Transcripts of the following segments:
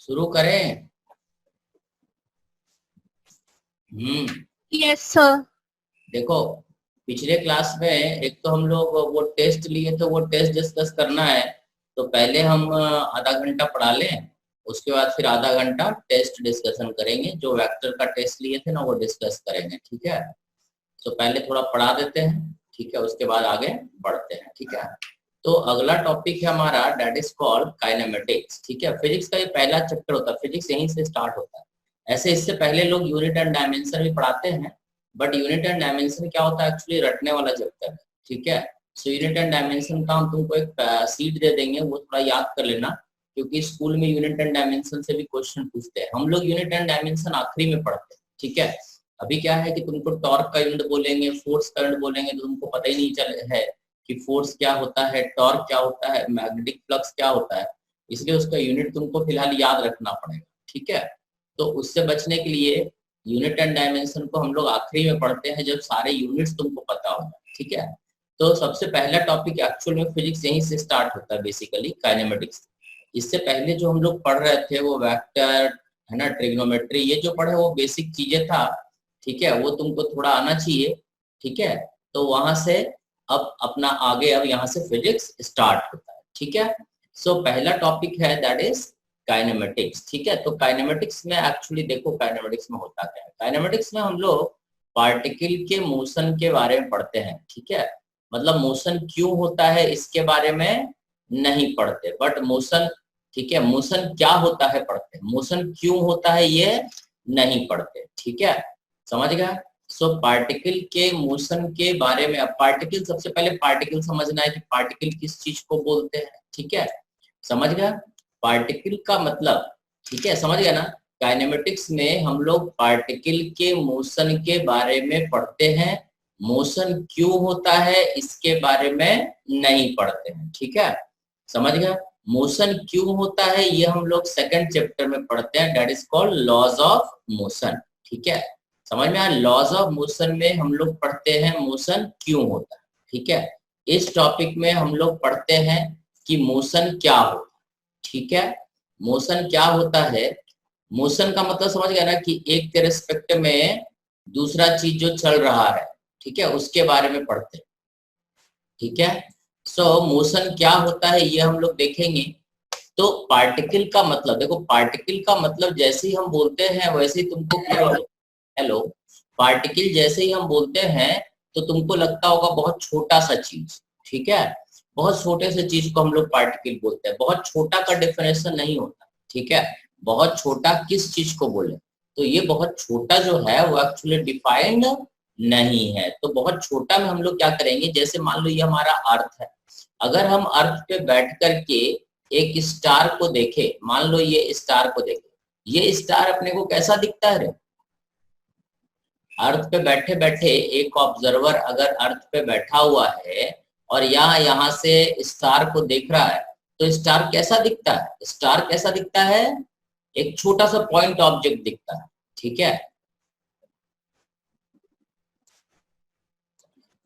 शुरू करें। Yes sir. देखो, पिछले क्लास में एक तो हम लोग वो टेस्ट लिए थे, वो टेस्ट डिस्कस करना है। तो पहले हम आधा घंटा पढ़ा लें, उसके बाद फिर आधा घंटा टेस्ट डिस्कशन करेंगे। जो वेक्टर का टेस्ट लिए थे ना, वो डिस्कस करेंगे, ठीक है। तो पहले थोड़ा पढ़ा देते हैं, ठीक है, उसके बाद आगे बढ़ते हैं, ठीक है। तो अगला टॉपिक है हमारा, डेट इज कॉल्ड काइनेमेटिक्स, ठीक है। फिजिक्स का ये पहला चैप्टर होता है, फिजिक्स यहीं से स्टार्ट होता है। ऐसे इससे पहले लोग यूनिट एंड डायमेंशन भी पढ़ाते हैं, बट यूनिट एंड डायमेंशन क्या होता है, एक्चुअली रटने वाला चैप्टर है, ठीक है। सो यूनिट एंड डायमेंशन का हम तुमको एक सीट दे देंगे, वो थोड़ा याद कर लेना, क्योंकि स्कूल में यूनिट एंड डायमेंशन से भी क्वेश्चन पूछते हैं। हम लोग यूनिट एंड डायमेंशन आखिरी में पढ़ते हैं, ठीक है। अभी क्या है कि तुमको टॉर्क का यूनिट बोलेंगे, फोर्स का यूनिट बोलेंगे, तो तुमको पता ही नहीं चल है कि फोर्स क्या होता है, टॉर्क क्या होता है, मैग्नेटिक फ्लक्स क्या होता है। इसलिए उसका यूनिट तुमको फिलहाल याद रखना पड़ेगा, ठीक है। तो उससे बचने के लिए यूनिट एंड डायमेंशन को हम लोग आखिरी में पढ़ते हैं, जब सारे यूनिट्स तुमको पता हो जाए, ठीक है। तो सबसे पहला टॉपिक एक्चुअल में फिजिक्स यहीं से स्टार्ट होता है, बेसिकली काइनेमेटिक्स। इससे पहले जो हम लोग पढ़ रहे थे वो वेक्टर है ना, ट्रिग्नोमेट्री, ये जो पढ़े वो बेसिक चीजें था, ठीक है। वो तुमको थोड़ा आना चाहिए, ठीक है। तो वहां से अब अपना आगे, अब यहाँ से फिजिक्स स्टार्ट होता है, ठीक है। सो पहला टॉपिक है दैट इज काइनेमेटिक्स, ठीक है। तो काइनेमेटिक्स में एक्चुअली देखो, काइनेमेटिक्स में होता क्या है। काइनेमेटिक्स में हम लोग पार्टिकल के मोशन के बारे में पढ़ते हैं, ठीक है। मतलब मोशन क्यों होता है इसके बारे में नहीं पढ़ते, बट मोशन, ठीक है, मोशन क्या होता है पढ़ते हैं, मोशन क्यों होता है ये नहीं पढ़ते, ठीक है। समझ गया। सो पार्टिकल के मोशन के बारे में, अब पार्टिकल, सबसे पहले पार्टिकल समझना है कि पार्टिकल किस चीज को बोलते हैं, ठीक है। समझ गया। पार्टिकल का मतलब, ठीक है, समझ गया ना। काइनेमेटिक्स में हम लोग पार्टिकल के मोशन के बारे में पढ़ते हैं, मोशन क्यों होता है इसके बारे में नहीं पढ़ते हैं, ठीक है। समझ गया। मोशन क्यों होता है ये हम लोग सेकंड चैप्टर में पढ़ते हैं, that is called laws of motion, ठीक है। समझ में आया। लॉज ऑफ मोशन में हम लोग पढ़ते हैं मोशन क्यों होता है, ठीक है। इस टॉपिक में हम लोग पढ़ते हैं कि मोशन क्या होता है, ठीक है। मोशन क्या होता है, मोशन का मतलब समझ गया ना, कि एक के रिस्पेक्ट में दूसरा चीज जो चल रहा है, ठीक है, उसके बारे में पढ़ते हैं, ठीक है। सो मोशन क्या होता है ये हम लोग देखेंगे। तो पार्टिकल का मतलब देखो, पार्टिकल का मतलब जैसे ही हम बोलते हैं वैसे ही तुमको क्या, हेलो, पार्टिकल जैसे ही हम बोलते हैं तो तुमको लगता होगा बहुत छोटा सा चीज, ठीक है। बहुत छोटे से चीज को हम लोग पार्टिकल बोलते हैं। बहुत छोटा का डेफिनेशन नहीं होता, ठीक है। बहुत छोटा किस चीज को बोले, तो ये बहुत छोटा जो है वो एक्चुअली डिफाइंड नहीं है। तो बहुत छोटा में हम लोग क्या करेंगे, जैसे मान लो ये हमारा अर्थ है, अगर हम अर्थ पे बैठ करके एक स्टार को देखे, मान लो ये स्टार को देखे, ये स्टार अपने को कैसा दिखता है रे? अर्थ पे बैठे बैठे एक ऑब्जर्वर अगर अर्थ पे बैठा हुआ है और यहाँ से स्टार को देख रहा है, तो स्टार कैसा दिखता है? स्टार कैसा दिखता है? एक छोटा सा पॉइंट ऑब्जेक्ट दिखता है, ठीक है,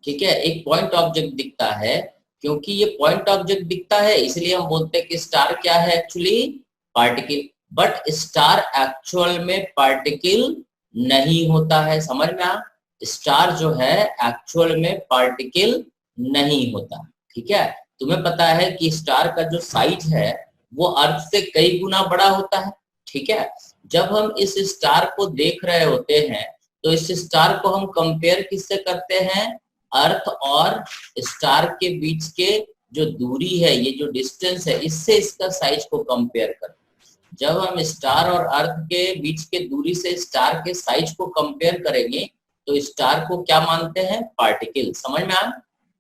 ठीक है, एक पॉइंट ऑब्जेक्ट दिखता है। क्योंकि ये पॉइंट ऑब्जेक्ट दिखता है इसलिए हम बोलते हैं कि स्टार क्या है, actually particle. But star actual में पार्टिकल नहीं होता है, समझ में आ। स्टार जो है एक्चुअल में पार्टिकल नहीं होता, ठीक है। तुम्हें पता है कि स्टार का जो साइज है वो अर्थ से कई गुना बड़ा होता है, ठीक है। जब हम इस स्टार को देख रहे होते हैं तो इस स्टार को हम कंपेयर किससे करते हैं? अर्थ और स्टार के बीच के जो दूरी है, ये जो डिस्टेंस है, इससे इसका साइज को कंपेयर करते हैं। जब हम स्टार और अर्थ के बीच के दूरी से स्टार के साइज को कंपेयर करेंगे तो स्टार को क्या मानते हैं? पार्टिकल। समझ में आ,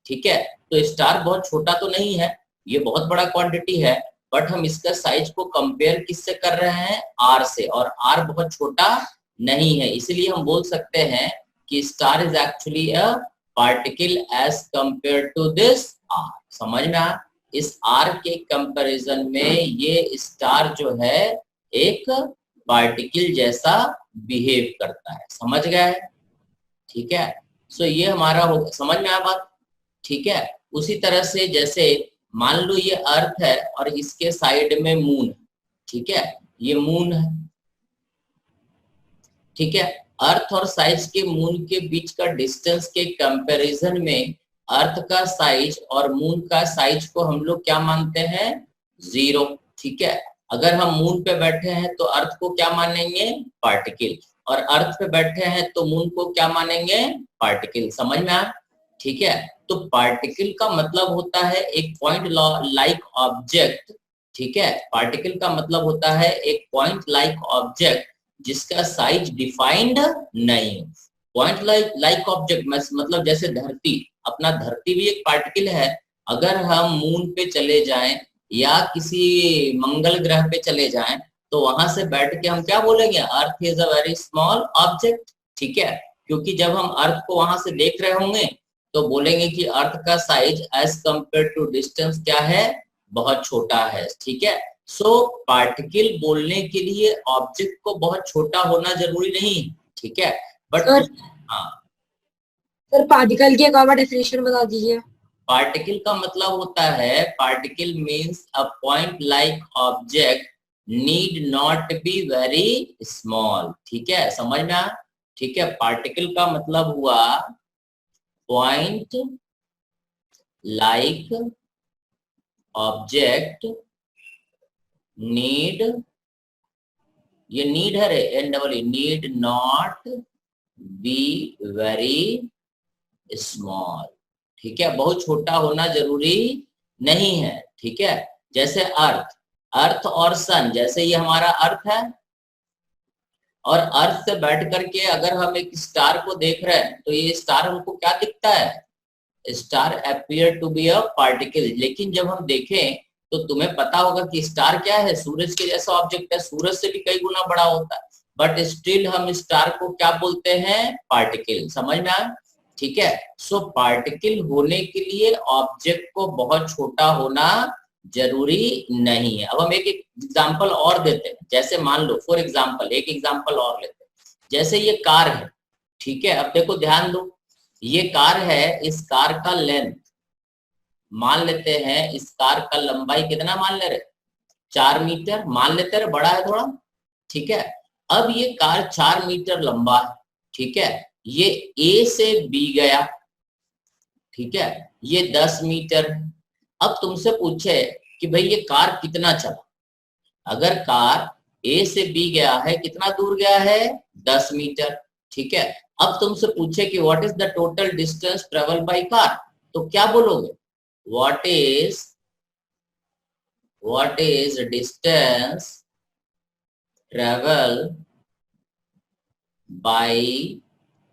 ठीक है। तो स्टार बहुत छोटा तो नहीं है, ये बहुत बड़ा क्वांटिटी है, बट हम इसका साइज को कंपेयर किससे कर रहे हैं? आर से, और आर बहुत छोटा नहीं है, इसलिए हम बोल सकते हैं कि star is actually a particle as compare to this are. समझ में आ। इस आर के कंपैरिजन में ये स्टार जो है एक पार्टिकल जैसा बिहेव करता है, समझ गए? ठीक है। सो ये हमारा हो, समझ में आया बात? ठीक है। उसी तरह से जैसे मान लो ये अर्थ है और इसके साइड में मून, ठीक है, ये मून है, ठीक है। अर्थ और साइज के मून के बीच का डिस्टेंस के कंपैरिजन में अर्थ का साइज और मून का साइज को हम लोग क्या मानते हैं, 0, ठीक है। अगर हम मून पे बैठे हैं तो अर्थ को क्या मानेंगे, पार्टिकल, और अर्थ पे बैठे हैं तो मून को क्या मानेंगे, पार्टिकल। समझ में आया, ठीक है। तो पार्टिकल का मतलब होता है एक पॉइंट लाइक ऑब्जेक्ट, ठीक है। पार्टिकल का मतलब होता है एक पॉइंट लाइक ऑब्जेक्ट जिसका साइज डिफाइंड नहीं। पॉइंट लाइक ऑब्जेक्ट मतलब जैसे धरती, अपना धरती भी एक पार्टिकल है। अगर हम मून पे चले जाएं या किसी मंगल ग्रह पे चले जाएं तो वहां से बैठ के हम क्या बोलेंगे, earth is a very small object, ठीक है। क्योंकि जब हम अर्थ को वहां से देख रहे होंगे तो बोलेंगे कि अर्थ का size as compare to distance क्या है, बहुत छोटा है, ठीक है। सो पार्टिकल बोलने के लिए ऑब्जेक्ट को बहुत छोटा होना जरूरी नहीं, ठीक है। बट हाँ सर पार्टिकल की एक और डेफिनेशन बता दीजिए। पार्टिकल का मतलब होता है, particle means a point like object need not be very small, ठीक है। समझ में आया, ठीक है। पार्टिकल का मतलब हुआ पॉइंट लाइक ऑब्जेक्ट नीड, ये नीड है रे, NEE, need not be very small, ठीक है। बहुत छोटा होना जरूरी नहीं है, ठीक है। जैसे अर्थ, अर्थ और सन, जैसे ये हमारा अर्थ है और अर्थ से बैठ करके अगर हम एक स्टार को देख रहे हैं तो ये स्टार हमको क्या दिखता है, star appear to be a particle. लेकिन जब हम देखें तो तुम्हें पता होगा कि स्टार क्या है, सूरज के जैसा ऑब्जेक्ट है, सूरज से भी कई गुना बड़ा होता है, बट स्टिल हम स्टार को क्या बोलते हैं, पार्टिकल। समझ में आया, ठीक है। सो पार्टिकल होने के लिए ऑब्जेक्ट को बहुत छोटा होना जरूरी नहीं है। अब हम एक एग्जांपल और देते हैं, जैसे मान लो फॉर एग्जांपल, एक एग्जांपल और लेते हैं, जैसे ये कार है, ठीक है। अब देखो ध्यान दो, ये कार है, इस कार का लेंथ मान लेते हैं, इस कार का लंबाई कितना मान ले रहे, 4 मीटर मान लेते रहे, बड़ा है थोड़ा, ठीक है। अब ये कार 4 मीटर लंबा है, ठीक है। ये ए से बी गया, ठीक है, ये 10 मीटर है। अब तुमसे पूछे कि भाई ये कार कितना चला, अगर कार ए से बी गया है, कितना दूर गया है, 10 मीटर, ठीक है। अब तुमसे पूछे कि what is the total distance travel by car, तो क्या बोलोगे, what is distance travel by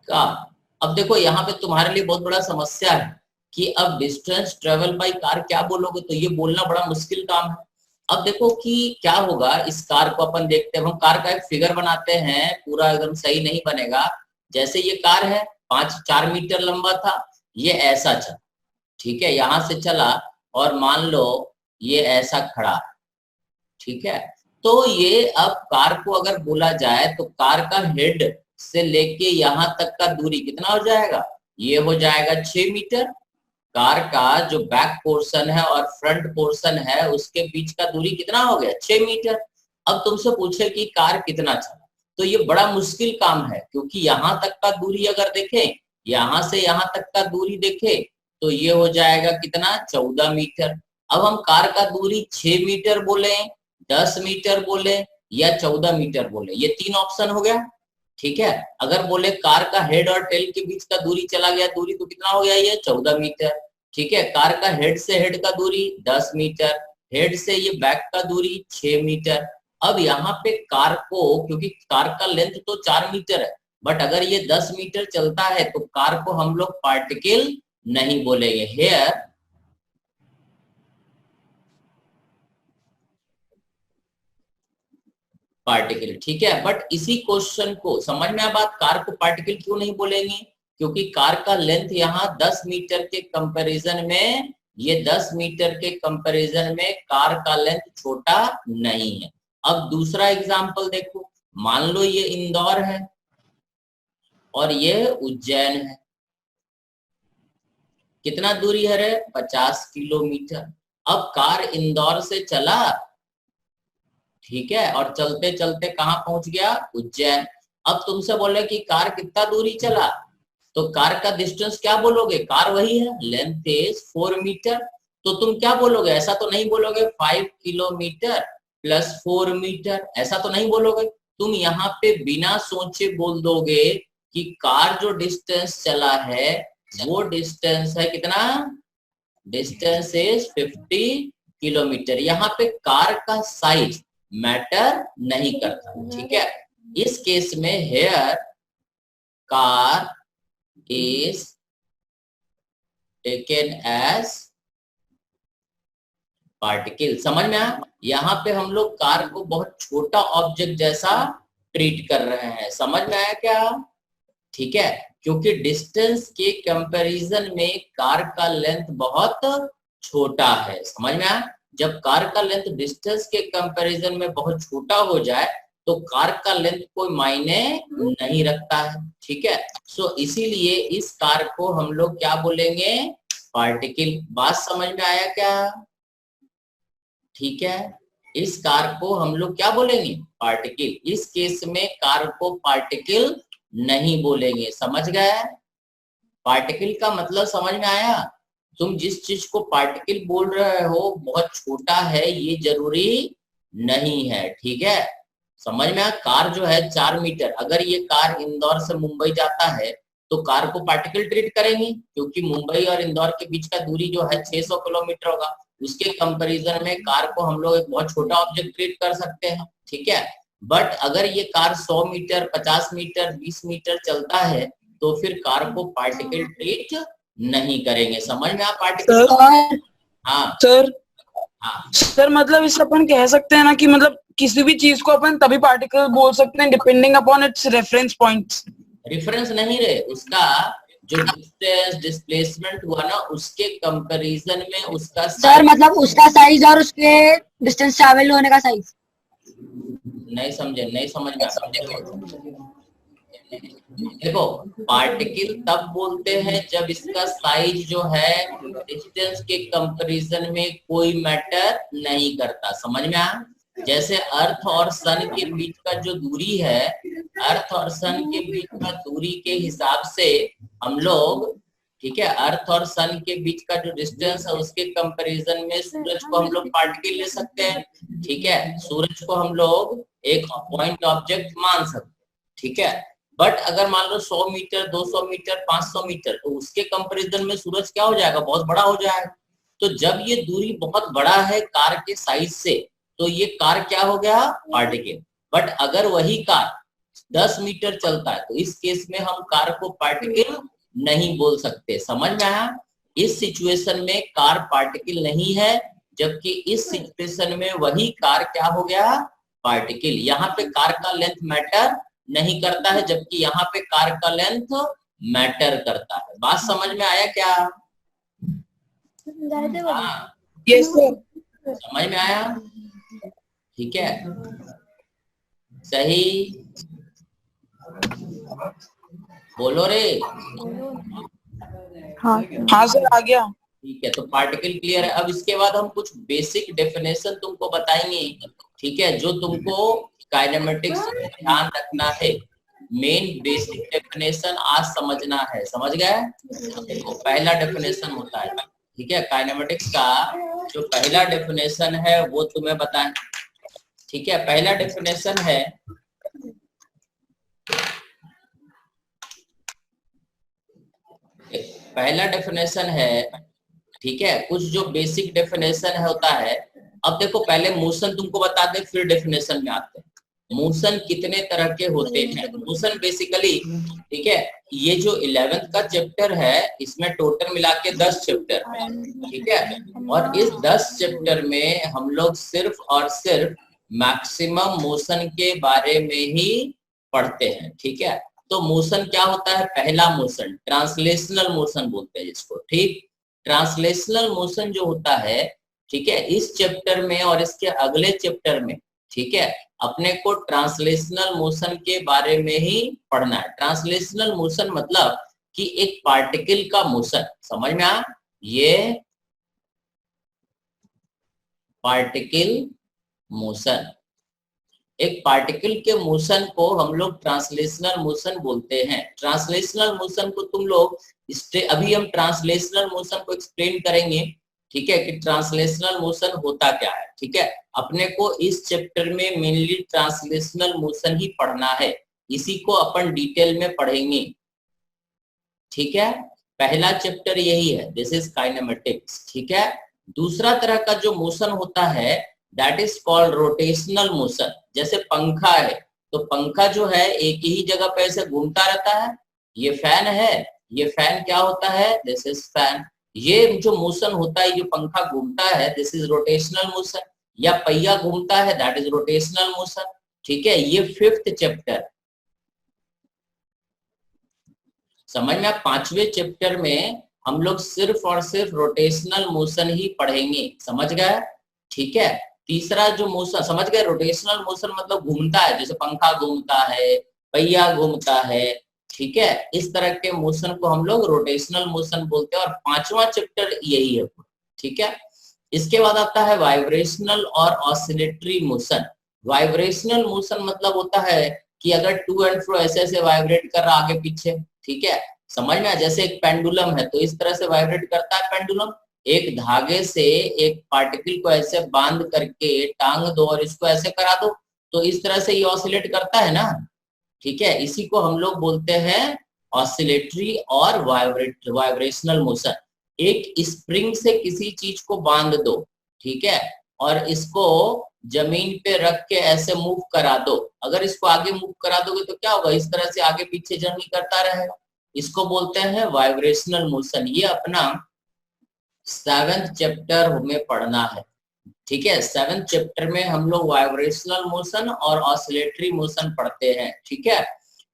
car. अब देखो यहाँ पे तुम्हारे लिए बहुत बड़ा समस्या है कि अब डिस्टेंस ट्रेवल बाय कार क्या बोलोगे, तो ये बोलना बड़ा मुश्किल काम है। अब देखो कि क्या होगा, इस कार को अपन देखते हैं, हम कार का एक फिगर बनाते हैं, पूरा एकदम सही नहीं बनेगा। जैसे ये कार है, 4 मीटर लंबा था, ये ऐसा चला, ठीक है, यहां से चला और मान लो ये ऐसा खड़ा, ठीक है। तो ये अब कार को अगर बोला जाए तो कार का हेड से लेके यहाँ तक का दूरी कितना हो जाएगा, ये हो जाएगा 6 मीटर। कार का जो बैक पोर्शन है और फ्रंट पोर्शन है उसके बीच का दूरी कितना हो गया, 6 मीटर। अब तुमसे पूछे कि कार कितना चला, तो ये बड़ा मुश्किल काम है, क्योंकि यहाँ तक का दूरी अगर देखें, यहाँ से यहाँ तक का दूरी देखे तो ये हो जाएगा कितना, 14 मीटर। अब हम कार का दूरी 6 मीटर बोले, 10 मीटर बोले या 14 मीटर बोले, ये 3 ऑप्शन हो गया, ठीक है। अगर बोले कार का हेड और टेल के बीच का दूरी चला गया, दूरी तो कितना हो गया, ये 14 मीटर, ठीक है। कार का हेड से हेड का दूरी 10 मीटर, हेड से ये बैक का दूरी 6 मीटर। अब यहाँ पे कार को, क्योंकि कार का लेंथ तो 4 मीटर है, बट अगर ये 10 मीटर चलता है तो कार को हम लोग पार्टिकल नहीं बोलेंगे, हेयर पार्टिकल, ठीक है। बट इसी क्वेश्चन को समझ में आ बात, कार को पार्टिकल क्यों नहीं बोलेंगे, क्योंकि कार का लेंथ यहाँ 10 मीटर के कंपैरिजन में, ये 10 मीटर के कंपैरिजन में कार का लेंथ छोटा नहीं है। अब दूसरा एग्जांपल देखो, मान लो ये इंदौर है और ये उज्जैन है, कितना दूरी है रे, 50 किलोमीटर। अब कार इंदौर से चला, ठीक है, और चलते चलते कहाँ पहुंच गया, उज्जैन। अब तुमसे बोले कि कार कितना दूरी चला, तो कार का डिस्टेंस क्या बोलोगे, कार वही है, लेंथ इज 4 मीटर। तो तुम क्या बोलोगे, ऐसा तो नहीं बोलोगे 5 किलोमीटर प्लस 4 मीटर, ऐसा तो नहीं बोलोगे। तुम यहाँ पे बिना सोचे बोल दोगे कि कार जो डिस्टेंस चला है वो डिस्टेंस है कितना, डिस्टेंस इज 50 किलोमीटर। यहाँ पे कार का साइज मैटर नहीं करता, ठीक है। इस केस में here car is taken as particle. समझ में आया, यहाँ पे हम लोग कार को बहुत छोटा ऑब्जेक्ट जैसा ट्रीट कर रहे हैं, समझ में आया क्या, ठीक है। क्योंकि डिस्टेंस के कंपैरिजन में कार का लेंथ बहुत छोटा है, समझ में आया। जब कार का लेंथ डिस्टेंस के कंपैरिजन में बहुत छोटा हो जाए तो कार का लेंथ कोई मायने नहीं रखता है, ठीक है। सो इसीलिए इस कार को हम लोग क्या बोलेंगे, पार्टिकल। बात समझ में आया क्या, ठीक है। इस कार को हम लोग क्या बोलेंगे, पार्टिकल। इस केस में कार को पार्टिकल नहीं बोलेंगे, समझ गए। पार्टिकल का मतलब समझ में आया। तुम जिस चीज को पार्टिकल बोल रहे हो बहुत छोटा है ये जरूरी नहीं है, ठीक है। समझ में आया। कार जो है 4 मीटर, अगर ये कार इंदौर से मुंबई जाता है तो कार को पार्टिकल ट्रीट करेंगे, क्योंकि मुंबई और इंदौर के बीच का दूरी जो है 600 किलोमीटर होगा। उसके कंपैरिजन में कार को हम लोग एक बहुत छोटा ऑब्जेक्ट ट्रीट कर सकते हैं, ठीक है। बट अगर ये कार 100 मीटर 50 मीटर 20 मीटर चलता है तो फिर कार को पार्टिकल ट्रीट नहीं करेंगे, समझ में आ पार्टिकल। हाँ सर हाँ सर मतलब इससे अपन कह सकते हैं ना कि मतलब किसी भी चीज को अपन तभी पार्टिकल बोल सकते हैं depending upon its reference points. Reference नहीं रहे, उसका जो डिस्टेंस डिस्प्लेसमेंट हुआ ना उसके कंपैरिजन में उसका सर मतलब उसका साइज और उसके डिस्टेंस ट्रैवल होने का साइज। नहीं समझे, नहीं समझ में आया। देखो पार्टिकल तब बोलते हैं जब इसका साइज जो है डिस्टेंस के कंपैरिजन में कोई मैटर नहीं करता, समझ में आया। जैसे अर्थ और सन के बीच का जो दूरी है, अर्थ और सन के बीच का दूरी के हिसाब से हम लोग, ठीक है, अर्थ और सन के बीच का जो डिस्टेंस है उसके कंपैरिजन में सूरज को हम लोग पार्टिकल ले सकते हैं, ठीक है। सूरज को हम लोग एक पॉइंट ऑब्जेक्ट मान सकते हैं, ठीक है। बट अगर मान लो 100 मीटर 200 मीटर 500 मीटर तो उसके कंपैरिजन में सूरज क्या हो जाएगा, बहुत बड़ा हो जाएगा। तो जब ये दूरी बहुत बड़ा है कार के साइज से तो ये कार क्या हो गया, पार्टिकल। बट अगर वही कार 10 मीटर चलता है तो इस केस में हम कार को पार्टिकल नहीं बोल सकते, समझ में आया। इस सिचुएशन में कार पार्टिकल नहीं है, जबकि इस सिचुएशन में वही कार क्या हो गया, पार्टिकल। यहाँ पे कार का लेंथ मैटर नहीं करता है, जबकि यहाँ पे कार का लेंथ मैटर करता है। बात समझ में आया क्या, हाँ यस सर। समझ में आया, ठीक है, सही बोलो रे। हाँ सर आ गया। ठीक है, तो पार्टिकल क्लियर है। अब इसके बाद हम कुछ बेसिक डेफिनेशन तुमको बताएंगे, ठीक है, जो तुमको काइनेमेटिक्स में ध्यान रखना है। मेन बेसिक डेफिनेशन आज समझना है, समझ गए। देखो पहला डेफिनेशन होता है, ठीक है, काइनेमेटिक्स का जो पहला डेफिनेशन है वो तुम्हें बताएं, ठीक है। पहला डेफिनेशन है ठीक है, कुछ जो बेसिक डेफिनेशन होता है। अब देखो पहले मोशन तुमको बता दे फिर डेफिनेशन में आते हैं। मोशन कितने तरह के होते हैं, मोशन बेसिकली, ठीक है, ये जो 11th का चैप्टर है इसमें टोटल मिला के 10 चैप्टर है, ठीक है। और इस 10 चैप्टर में हम लोग सिर्फ और सिर्फ मैक्सिमम मोशन के बारे में ही पढ़ते हैं, ठीक है। तो मोशन क्या होता है, पहला मोशन ट्रांसलेशनल मोशन बोलते हैं जिसको, ठीक। ट्रांसलेशनल मोशन जो होता है, ठीक है, इस चैप्टर में और इसके अगले चैप्टर में, ठीक है, अपने को ट्रांसलेशनल मोशन के बारे में ही पढ़ना है। ट्रांसलेशनल मोशन मतलब कि एक पार्टिकल का मोशन, समझ में आ, ये पार्टिकल मोशन, एक पार्टिकल के मोशन को हम लोग ट्रांसलेशनल मोशन बोलते हैं। ट्रांसलेशनल मोशन को तुम लोग अभी हम ट्रांसलेशनल मोशन को एक्सप्लेन करेंगे, ठीक है, कि ट्रांसलेशनल मोशन होता क्या है। ठीक है, अपने को इस चैप्टर में मेनली ट्रांसलेशनल मोशन ही पढ़ना है, इसी को अपन डिटेल में पढ़ेंगे। ठीक है, पहला चैप्टर यही है, दिस इज काइनेमेटिक्स। ठीक है, दूसरा तरह का जो मोशन होता है that is called rotational motion. जैसे पंखा है, तो पंखा जो है एक ही जगह पे ऐसे घूमता रहता है। ये फैन है, ये फैन क्या होता है, दिस इज फैन। ये जो मोशन होता है, जो पंखा घूमता है, दिस इज रोटेशनल मोशन। या पहिया घूमता है, दैट इज रोटेशनल मोशन। ठीक है, ये 5th चैप्टर। समझ में, 5वें चैप्टर में हम लोग सिर्फ और सिर्फ रोटेशनल मोशन ही पढ़ेंगे, समझ गए। ठीक है, तीसरा जो मोशन, समझ गए, रोटेशनल मोशन मतलब घूमता है, जैसे पंखा घूमता है, पहिया घूमता है। ठीक है, इस तरह के मोशन को हम लोग रोटेशनल मोशन बोलते हैं, और 5वां चैप्टर यही है। ठीक है, इसके बाद आता है वाइब्रेशनल और ऑसिलेटरी मोशन। वाइब्रेशनल मोशन मतलब होता है कि अगर टू एंड फ्रो ऐसे ऐसे वाइब्रेट कर रहा आगे पीछे, ठीक है, समझ में, जैसे एक पेंडुलम है तो इस तरह से वाइब्रेट करता है पेंडुलम। एक धागे से एक पार्टिकल को ऐसे बांध करके टांग दो और इसको ऐसे करा दो, तो इस तरह से ये ऑसिलेट करता है ना। ठीक है, इसी को हम लोग बोलते हैं ऑसिलेटरी और वाइब्रेशनल मोशन। एक स्प्रिंग से किसी चीज को बांध दो, ठीक है, और इसको जमीन पे रख के ऐसे मूव करा दो। अगर इसको आगे मूव करा दोगे तो क्या होगा, इस तरह से आगे पीछे जर्नी करता रहेगा। इसको बोलते हैं वाइब्रेशनल मोशन। ये अपना 7th चैप्टर में पढ़ना है। ठीक है, 7th चैप्टर में हम लोग वाइब्रेशनल मोशन और ऑसिलेटरी मोशन पढ़ते हैं। ठीक है,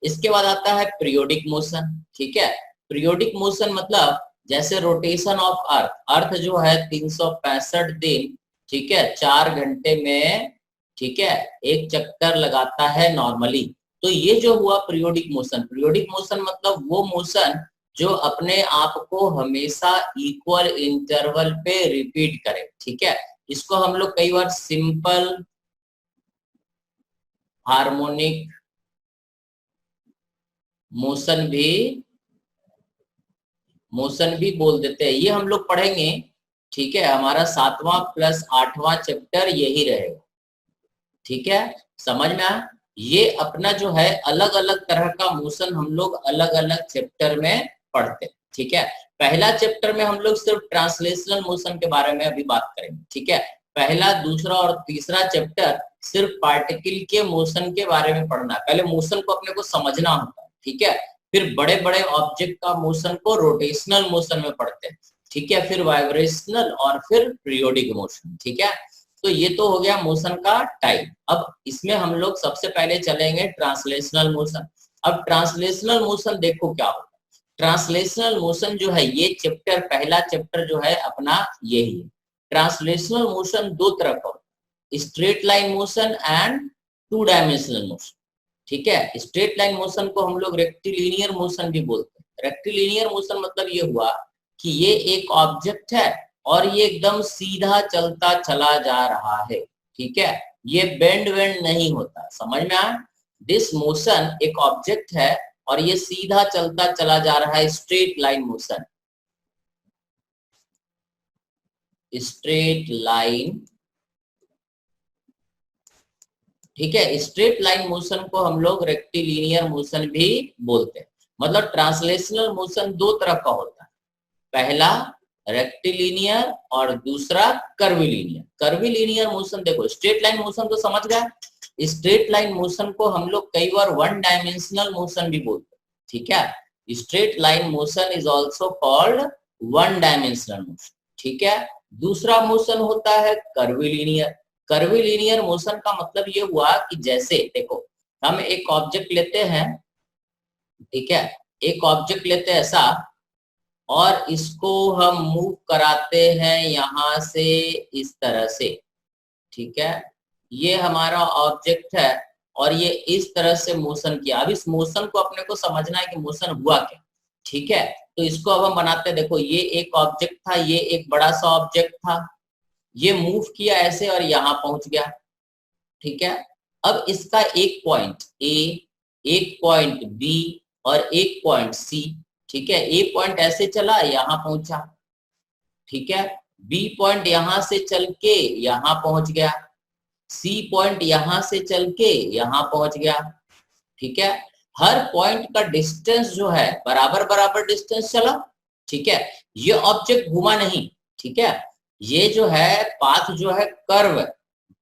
इसके बाद आता है पीरियोडिक मोशन। ठीक है, पीरियोडिक मोशन मतलब जैसे रोटेशन ऑफ अर्थ। अर्थ जो है 365 दिन, ठीक है, 4 घंटे में, ठीक है, एक चक्कर लगाता है नॉर्मली। तो ये जो हुआ पीरियोडिक मोशन। पीरियोडिक मोशन मतलब वो मोशन जो अपने आप को हमेशा इक्वल इंटरवल पे रिपीट करे। ठीक है, इसको हम लोग कई बार सिंपल हार्मोनिक मोशन भी बोल देते हैं। ये हम लोग पढ़ेंगे। ठीक है, हमारा 7वां प्लस 8वां चैप्टर यही रहेगा। ठीक है, समझ में आया। ये अपना जो है अलग अलग तरह का मोशन हम लोग अलग अलग चैप्टर में पढ़ते हैं। ठीक है, पहला चैप्टर में हम लोग सिर्फ ट्रांसलेशनल मोशन के बारे में अभी बात करेंगे। ठीक है, पहला, दूसरा और तीसरा चैप्टर सिर्फ पार्टिकल के मोशन के बारे में पढ़ना है। पहले मोशन को अपने को समझना होता है। ठीक है, फिर बड़े बड़े ऑब्जेक्ट का मोशन को रोटेशनल मोशन में पढ़ते हैं। ठीक है, फिर वाइब्रेशनल और फिर पीरियोडिक मोशन। ठीक है, तो ये तो हो गया मोशन का टाइप। अब इसमें हम लोग सबसे पहले चलेंगे ट्रांसलेशनल मोशन। अब ट्रांसलेशनल मोशन देखो क्या होता है। ट्रांसलेशनल मोशन जो है, ये चैप्टर, पहला चैप्टर जो है अपना यही है। ट्रांसलेशनल मोशन 2 तरह का होता है, straight line motion and 2 dimensional motion. ठीक है, स्ट्रेट लाइन मोशन को हम लोग रेक्टिलिनियर मोशन भी बोलते हैं। रेक्टिलिनियर मोशन मतलब ये हुआ कि ये एक ऑब्जेक्ट है और ये एकदम सीधा चलता चला जा रहा है। ठीक है, ये बेंड वेंड नहीं होता, समझ में आया। दिस मोशन एक ऑब्जेक्ट है और ये सीधा चलता चला जा रहा है, straight line motion. Straight line, ठीक है, स्ट्रेट लाइन मोशन को हम लोग रेक्टिलिनियर मोशन भी बोलते हैं। मतलब ट्रांसलेशनल मोशन 2 तरह का होता है, पहला रेक्टिलिनियर और दूसरा कर्विलिनियर। कर्विलिनियर मोशन देखो, स्ट्रेट लाइन मोशन तो समझ गए। स्ट्रेट लाइन मोशन को हम लोग कई बार 1 डायमेंशनल मोशन भी बोलते हैं। ठीक है, straight line motion is also called 1 dimensional motion. ठीक है, दूसरा मोशन होता है कर्विलिनियर। कर्विलिनियर मोशन का मतलब ये हुआ कि जैसे देखो, हम एक ऑब्जेक्ट लेते हैं, ठीक है, एक ऑब्जेक्ट लेते हैं ऐसा, और इसको हम मूव कराते हैं यहां से इस तरह से। ठीक है, ये हमारा ऑब्जेक्ट है और ये इस तरह से मोशन किया। अब इस मोशन को अपने को समझना है कि मोशन हुआ क्या। ठीक है, तो इसको अब हम बनाते हैं। देखो, ये एक ऑब्जेक्ट था, ये एक बड़ा सा ऑब्जेक्ट था, ये मूव किया ऐसे और यहाँ पहुंच गया। ठीक है, अब इसका एक पॉइंट ए, एक पॉइंट बी और एक पॉइंट सी, ठीक है। ए पॉइंट ऐसे चला, यहां पहुंचा, ठीक है। बी पॉइंट यहां से चल के यहां पहुंच गया, सी पॉइंट यहां से चल के यहां पहुंच गया, ठीक है। हर पॉइंट का डिस्टेंस जो है बराबर बराबर डिस्टेंस चला, ठीक है। ये ऑब्जेक्ट घूमा नहीं, ठीक है। ये जो है पाथ जो है कर्व,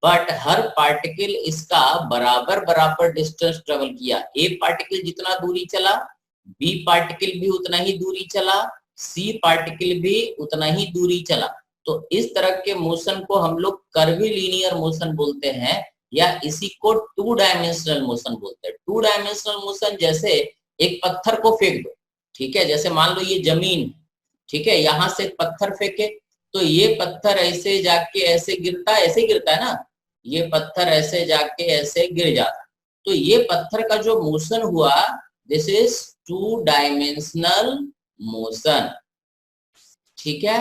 बट हर पार्टिकल इसका बराबर बराबर डिस्टेंस ट्रेवल किया। ए पार्टिकल जितना दूरी चला, बी पार्टिकल भी उतना ही दूरी चला, सी पार्टिकल भी उतना ही दूरी चला। तो इस तरह के मोशन को हम लोग कर्वीलिनियर मोशन बोलते हैं, या इसी को टू डायमेंशनल मोशन बोलते हैं। टू डायमेंशनल मोशन जैसे एक पत्थर को फेंक दो, ठीक है। जैसे मान लो ये जमीन, ठीक है, यहां से पत्थर फेंके तो ये पत्थर ऐसे जाके ऐसे गिरता है, ऐसे गिरता है ना, ये पत्थर ऐसे जाके ऐसे गिर जाता। तो ये पत्थर का जो मोशन हुआ, this is two dimensional motion, ठीक है।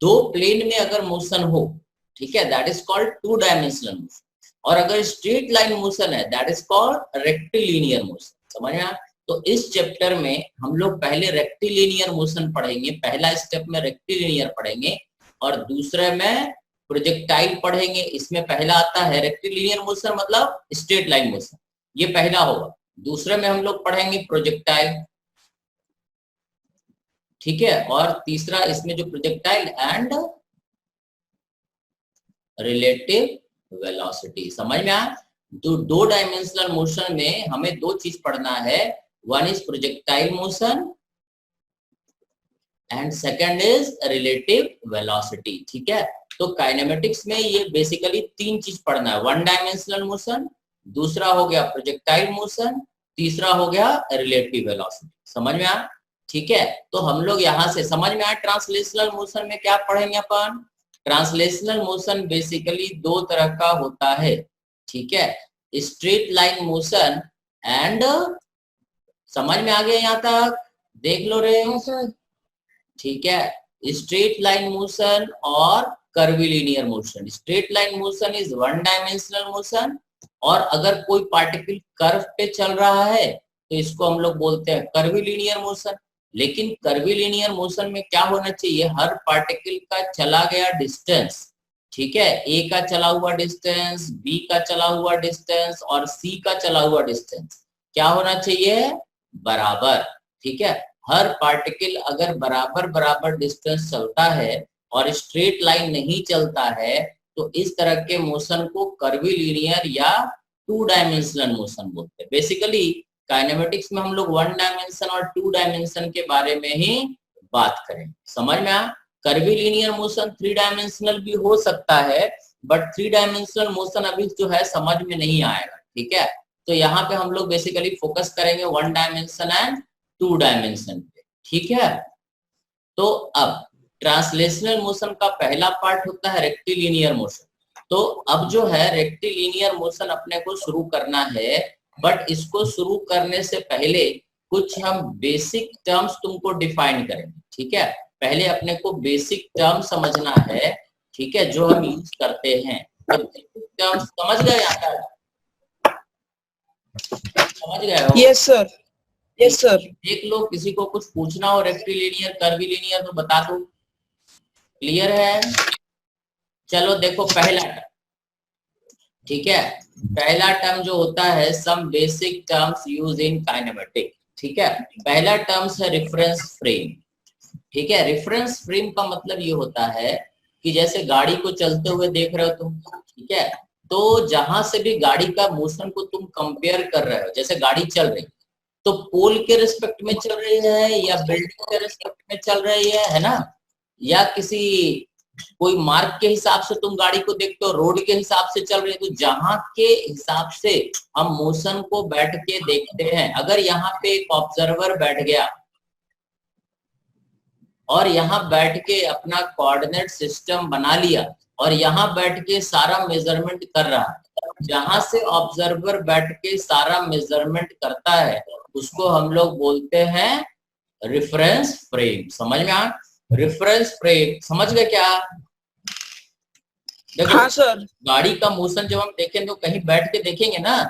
दो प्लेन में अगर मोशन हो, ठीक है, that is called two dimensional motion. और अगर स्ट्रेट लाइन मोशन है, that is called rectilinear motion. समझ में आया? तो इस चैप्टर में हम लोग पहले रेक्टिलिनियर मोशन पढ़ेंगे, पहला स्टेप में रेक्टिलिनियर पढ़ेंगे और दूसरे में प्रोजेक्टाइल पढ़ेंगे। इसमें पहला आता है रेक्टिलिनियर मोशन, मतलब स्ट्रेट लाइन मोशन, ये पहला होगा। दूसरे में हम लोग पढ़ेंगे प्रोजेक्टाइल, ठीक है। और तीसरा इसमें जो प्रोजेक्टाइल एंड रिलेटिव वेलोसिटी। समझ में आया? तो दो डायमेंशनल मोशन में हमें दो चीज पढ़ना है, one is projectile motion and second is relative velocity, ठीक है। तो काइनेमेटिक्स में ये बेसिकली तीन चीज पढ़ना है, वन डायमेंशनल मोशन, दूसरा हो गया प्रोजेक्टाइल मोशन, तीसरा हो गया रिलेटिव वेलोसिटी। समझ में आया? ठीक है। तो हम लोग यहाँ से समझ में आया ट्रांसलेशनल मोशन में क्या पढ़ेंगे अपन। ट्रांसलेशनल मोशन बेसिकली दो तरह का होता है, ठीक है, स्ट्रेट लाइन मोशन एंड, समझ में आ गया यहाँ तक? देख लो रे, ठीक है। स्ट्रेट लाइन मोशन और curvilinear motion. Straight line motion is one dimensional motion, और अगर कोई पार्टिकल कर्व पे चल रहा है तो इसको हम लोग बोलते हैं कर्वीलिनियर मोशन। लेकिन कर्वीलिनियर मोशन में क्या होना चाहिए, हर पार्टिकल का चला गया डिस्टेंस, ठीक है, ए का चला हुआ डिस्टेंस, बी का चला हुआ डिस्टेंस और सी का चला हुआ डिस्टेंस क्या होना चाहिए, बराबर, ठीक है। हर पार्टिकल अगर बराबर बराबर डिस्टेंस चलता है और स्ट्रेट लाइन नहीं चलता है तो इस तरह के मोशन को कर्वीलिनियर या टू डायमेंशनल मोशन बोलते हैं। बेसिकली काइनेमेटिक्स में हम लोग वन डायमेंशन और टू डायमेंशन के बारे में ही बात करेंगे। समझ में आया? कर्वीलिनियर मोशन थ्री डायमेंशनल भी हो सकता है, बट थ्री डायमेंशनल मोशन अभी जो है समझ में नहीं आएगा, ठीक है। तो यहाँ पे हम लोग बेसिकली फोकस करेंगे one dimension and two dimension पे, ठीक है। तो अब ट्रांसलेशनल मोशन का पहला पार्ट होता है रेक्टिलिनियर मोशन। तो अब जो है रेक्टिलिनियर मोशन अपने को शुरू करना है, बट इसको शुरू करने से पहले कुछ हम बेसिक टर्म्स तुमको डिफाइन करेंगे, ठीक है। पहले अपने को बेसिक टर्म समझना है, ठीक है, जो हम यूज करते हैं। तो बेसिक टर्म्स समझ गए? आता है? समझ गए हो? Yes sir, yes sir. देख लो, किसी को कुछ पूछना हो रेक्टिलिनियर कर्वीलिनियर तो बता दो। क्लियर है? चलो देखो पहला टर्म, ठीक है। पहला टर्म जो होता है some basic terms use in kinematic, ठीक है। पहला टर्म्स है रेफरेंस फ्रेम, ठीक है। रेफरेंस फ्रेम का मतलब ये होता है कि जैसे गाड़ी को चलते हुए देख रहे हो तुम, ठीक है, तो जहां से भी गाड़ी का मोशन को तुम कंपेयर कर रहे हो, जैसे गाड़ी चल रही तो पोल के रिस्पेक्ट में चल रही है या बिल्डिंग के रिस्पेक्ट में चल रही है ना, या किसी कोई मार्ग के हिसाब से तुम गाड़ी को देखते हो, रोड के हिसाब से चल रही है, तो जहां के हिसाब से हम मोशन को बैठ के देखते हैं। अगर यहाँ पे एक ऑब्जर्वर बैठ गया और यहाँ बैठ के अपना कोऑर्डिनेट सिस्टम बना लिया और यहाँ बैठ के सारा मेजरमेंट कर रहा है, जहां से ऑब्जर्वर बैठ के सारा मेजरमेंट करता है उसको हम लोग बोलते हैं रेफरेंस फ्रेम। समझ में आ? रेफरेंस फ्रेम समझ गए क्या? देखो हाँ सर। गाड़ी का मोशन जब हम देखेंगे तो कहीं बैठ के देखेंगे ना,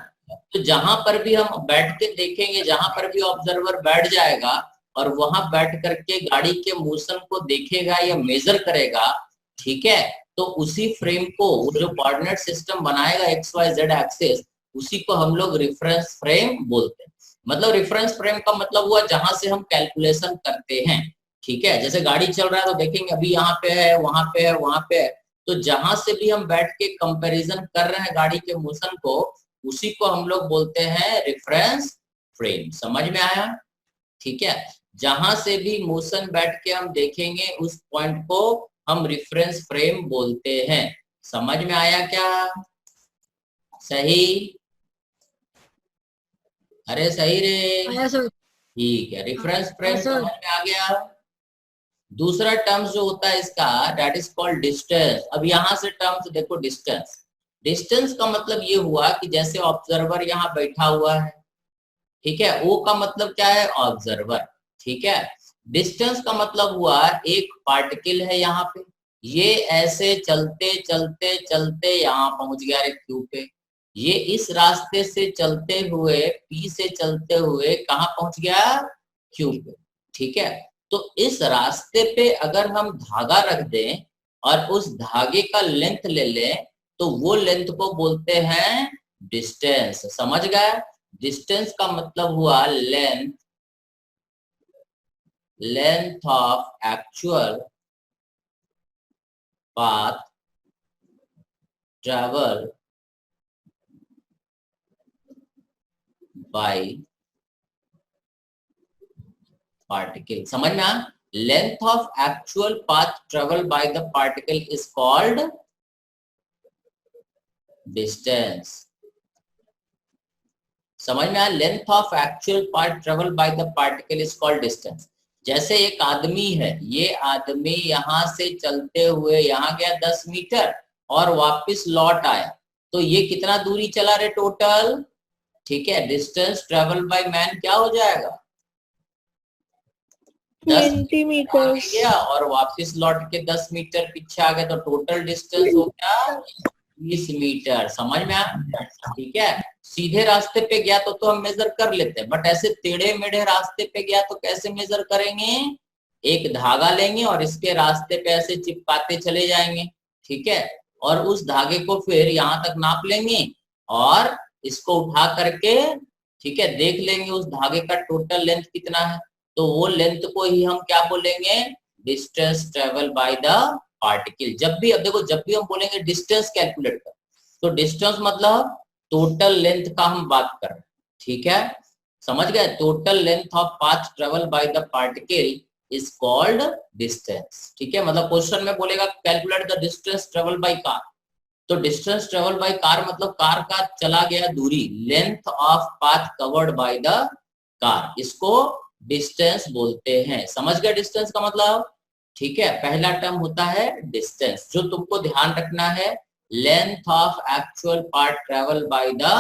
तो जहां पर भी हम बैठ के देखेंगे, जहां पर भी ऑब्जर्वर बैठ जाएगा और वहां बैठ करके गाड़ी के मोशन को देखेगा या मेजर करेगा, ठीक है, तो उसी फ्रेम को, वो जो कोऑर्डिनेट सिस्टम बनाएगा एक्स वाई जेड एक्सिस, उसी को हम लोग रेफरेंस फ्रेम बोलते हैं। मतलब रेफरेंस फ्रेम का मतलब हुआ जहां से हम कैलकुलेशन करते हैं, ठीक है। जैसे गाड़ी चल रहा है तो देखेंगे अभी यहाँ पे है, वहां पे है, वहां पे है, तो जहां से भी हम बैठ के कंपैरिजन कर रहे हैं गाड़ी के मोशन को, उसी को हम लोग बोलते हैं रेफरेंस फ्रेम। समझ में आया? ठीक है, जहां से भी मोशन बैठ के हम देखेंगे उस पॉइंट को हम रेफरेंस फ्रेम बोलते हैं। समझ में आया क्या? सही? अरे सही रे। आया सर। ठीक है, रेफरेंस फ्रेम सर। समझ में आ गया। दूसरा टर्म्स जो होता है इसका, दैट इज कॉल्ड डिस्टेंस। अब यहां से टर्म्स देखो, डिस्टेंस। डिस्टेंस का मतलब ये हुआ कि जैसे ऑब्जर्वर यहाँ बैठा हुआ है, ठीक है, ओ का मतलब क्या है? ऑब्जर्वर, ठीक है। डिस्टेंस का मतलब हुआ एक पार्टिकल है यहाँ पे, ये ऐसे चलते चलते चलते यहाँ पहुंच गया रे क्यू पे, ये इस रास्ते से चलते हुए, पी से चलते हुए कहाँ पहुंच गया? क्यू पे, ठीक है। तो इस रास्ते पे अगर हम धागा रख दें और उस धागे का लेंथ ले लें, तो वो लेंथ को बोलते हैं डिस्टेंस। समझ गए? डिस्टेंस का मतलब हुआ length, length of actual path travel by particle. समझ में आया? Length of actual path travel by the particle is called distance. समझ में आया? Length of actual path travel by the particle is called distance. जैसे एक आदमी है, ये आदमी यहां से चलते हुए यहाँ गया 10 मीटर और वापस लौट आया, तो ये कितना दूरी चला रे टोटल? ठीक है, डिस्टेंस ट्रेवल बाय मैन क्या हो जाएगा? 20 मीटर गया और वापस लौट के 10 मीटर पीछे आ गया, तो टोटल डिस्टेंस हो गया 20 मीटर। समझ में आया? ठीक है, सीधे रास्ते पे गया तो हम मेजर कर लेते हैं, बट ऐसे टेढ़े मेढ़े रास्ते पे गया तो कैसे मेजर करेंगे? एक धागा लेंगे और इसके रास्ते पे ऐसे चिपकाते चले जाएंगे, ठीक है, और उस धागे को फिर यहाँ तक नाप लेंगे और इसको उठा करके, ठीक है, देख लेंगे उस धागे का टोटल लेंथ कितना है, तो वो लेंथ को ही हम क्या बोलेंगे? Distance travel by the particle. जब भी, अब देखो, जब भी हम बोलेंगे डिस्टेंस कैलकुलेट कर, तो डिस्टेंस मतलब टोटल लेंथ का हम बात कर रहे हैं, ठीक है, समझ गए? Total length of path travel by the particle is called distance, ठीक है। मतलब क्वेश्चन में बोलेगा calculate the distance travel by car, तो डिस्टेंस ट्रेवल बाय कार मतलब कार का चला गया दूरी, length of path covered by the car, इसको डिस्टेंस बोलते हैं। समझ गए डिस्टेंस का मतलब? ठीक है, पहला टर्म होता है डिस्टेंस। जो तुमको ध्यान रखना है, length of actual path travel by the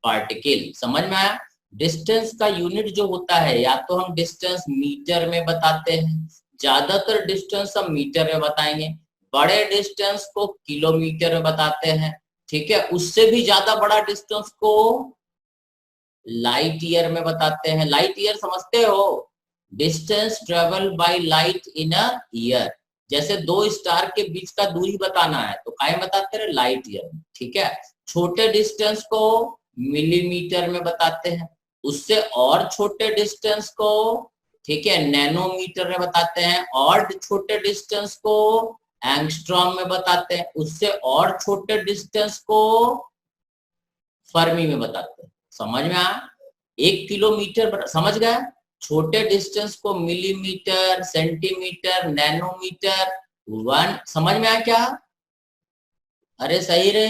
particle. समझ में आया? डिस्टेंस का यूनिट जो होता है, या तो हम डिस्टेंस मीटर में बताते हैं, ज्यादातर डिस्टेंस हम मीटर में बताएंगे, बड़े डिस्टेंस को किलोमीटर में बताते हैं, ठीक है, उससे भी ज्यादा बड़ा डिस्टेंस को लाइट ईयर में बताते हैं। लाइट ईयर समझते हो? Distance travel by light in a year. जैसे दो स्टार के बीच का दूरी बताना है तो काय बताते हैं? लाइट ईयर, ठीक है। छोटे डिस्टेंस को मिलीमीटर में बताते हैं, उससे और छोटे डिस्टेंस को, ठीक है, नैनोमीटर में बताते हैं, और छोटे डिस्टेंस को एंगस्ट्रॉम में बताते हैं, उससे और छोटे डिस्टेंस को फर्मी में बताते हैं। समझ में आया? 1 किलोमीटर, समझ गए? छोटे डिस्टेंस को मिलीमीटर, सेंटीमीटर, नैनोमीटर, 1, समझ में आया क्या? अरे सही रे।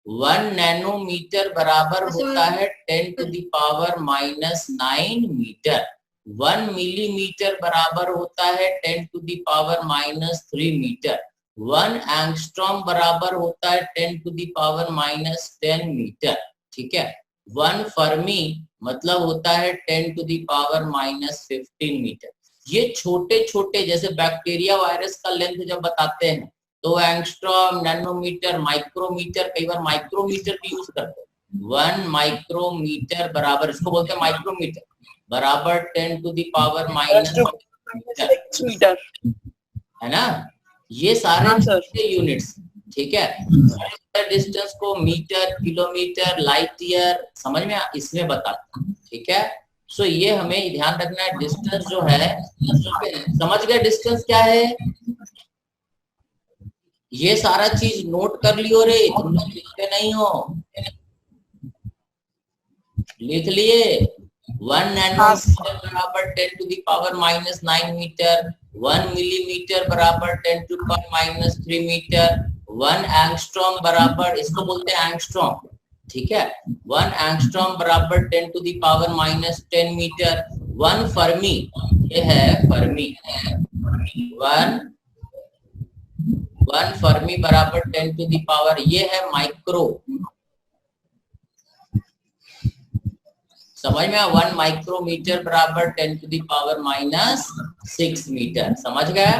1 नैनोमीटर बराबर होता है 10 to the power -9 metre. 1 millimetre बराबर होता है 10 to the power -3 metre. 1 angstrom बराबर होता है 10 टू द पावर -10 मीटर, ठीक है। 1 फर्मी मतलब होता है 10 टू द पावर -15 मीटर। ये छोटे छोटे, जैसे बैक्टीरिया वायरस का लेंथ जब बताते हैं तो एंगस्ट्रॉम, नैनोमीटर, माइक्रोमीटर, कई बार माइक्रोमीटर भी यूज करते हैं। 1 माइक्रोमीटर बराबर, इसको बोलते हैं माइक्रोमीटर, बराबर 10 to the power minus metre, है ना। ये सारे यूनिट्स, ठीक है। डिस्टेंस को मीटर, किलोमीटर, लाइट ईयर, समझ में इसमें बताता हूं, ठीक है। सो ये हमें ध्यान रखना है, डिस्टेंस जो है, समझ गए डिस्टेंस क्या है। ये सारा चीज नोट कर लियो रे, तुम लोग लिखते नहीं हो, लिख लिए। 1 नैनोमीटर बराबर 10 to the power minus 9 metre, 1 millimetre बराबर 10 to power minus 3 metre, 1 angstrom बराबर, इसको बोलते हैं एंगस्ट्रॉम, ठीक है। 1 एंगस्ट्रॉम बराबर 10 to the power minus 10 metre. 1 fermi, ये है फर्मी, 1 फर्मी बराबर 10 टू द पावर, ये है माइक्रो, समझ में। 1 माइक्रोमीटर बराबर 10 to the power minus 6 metre, समझ गए,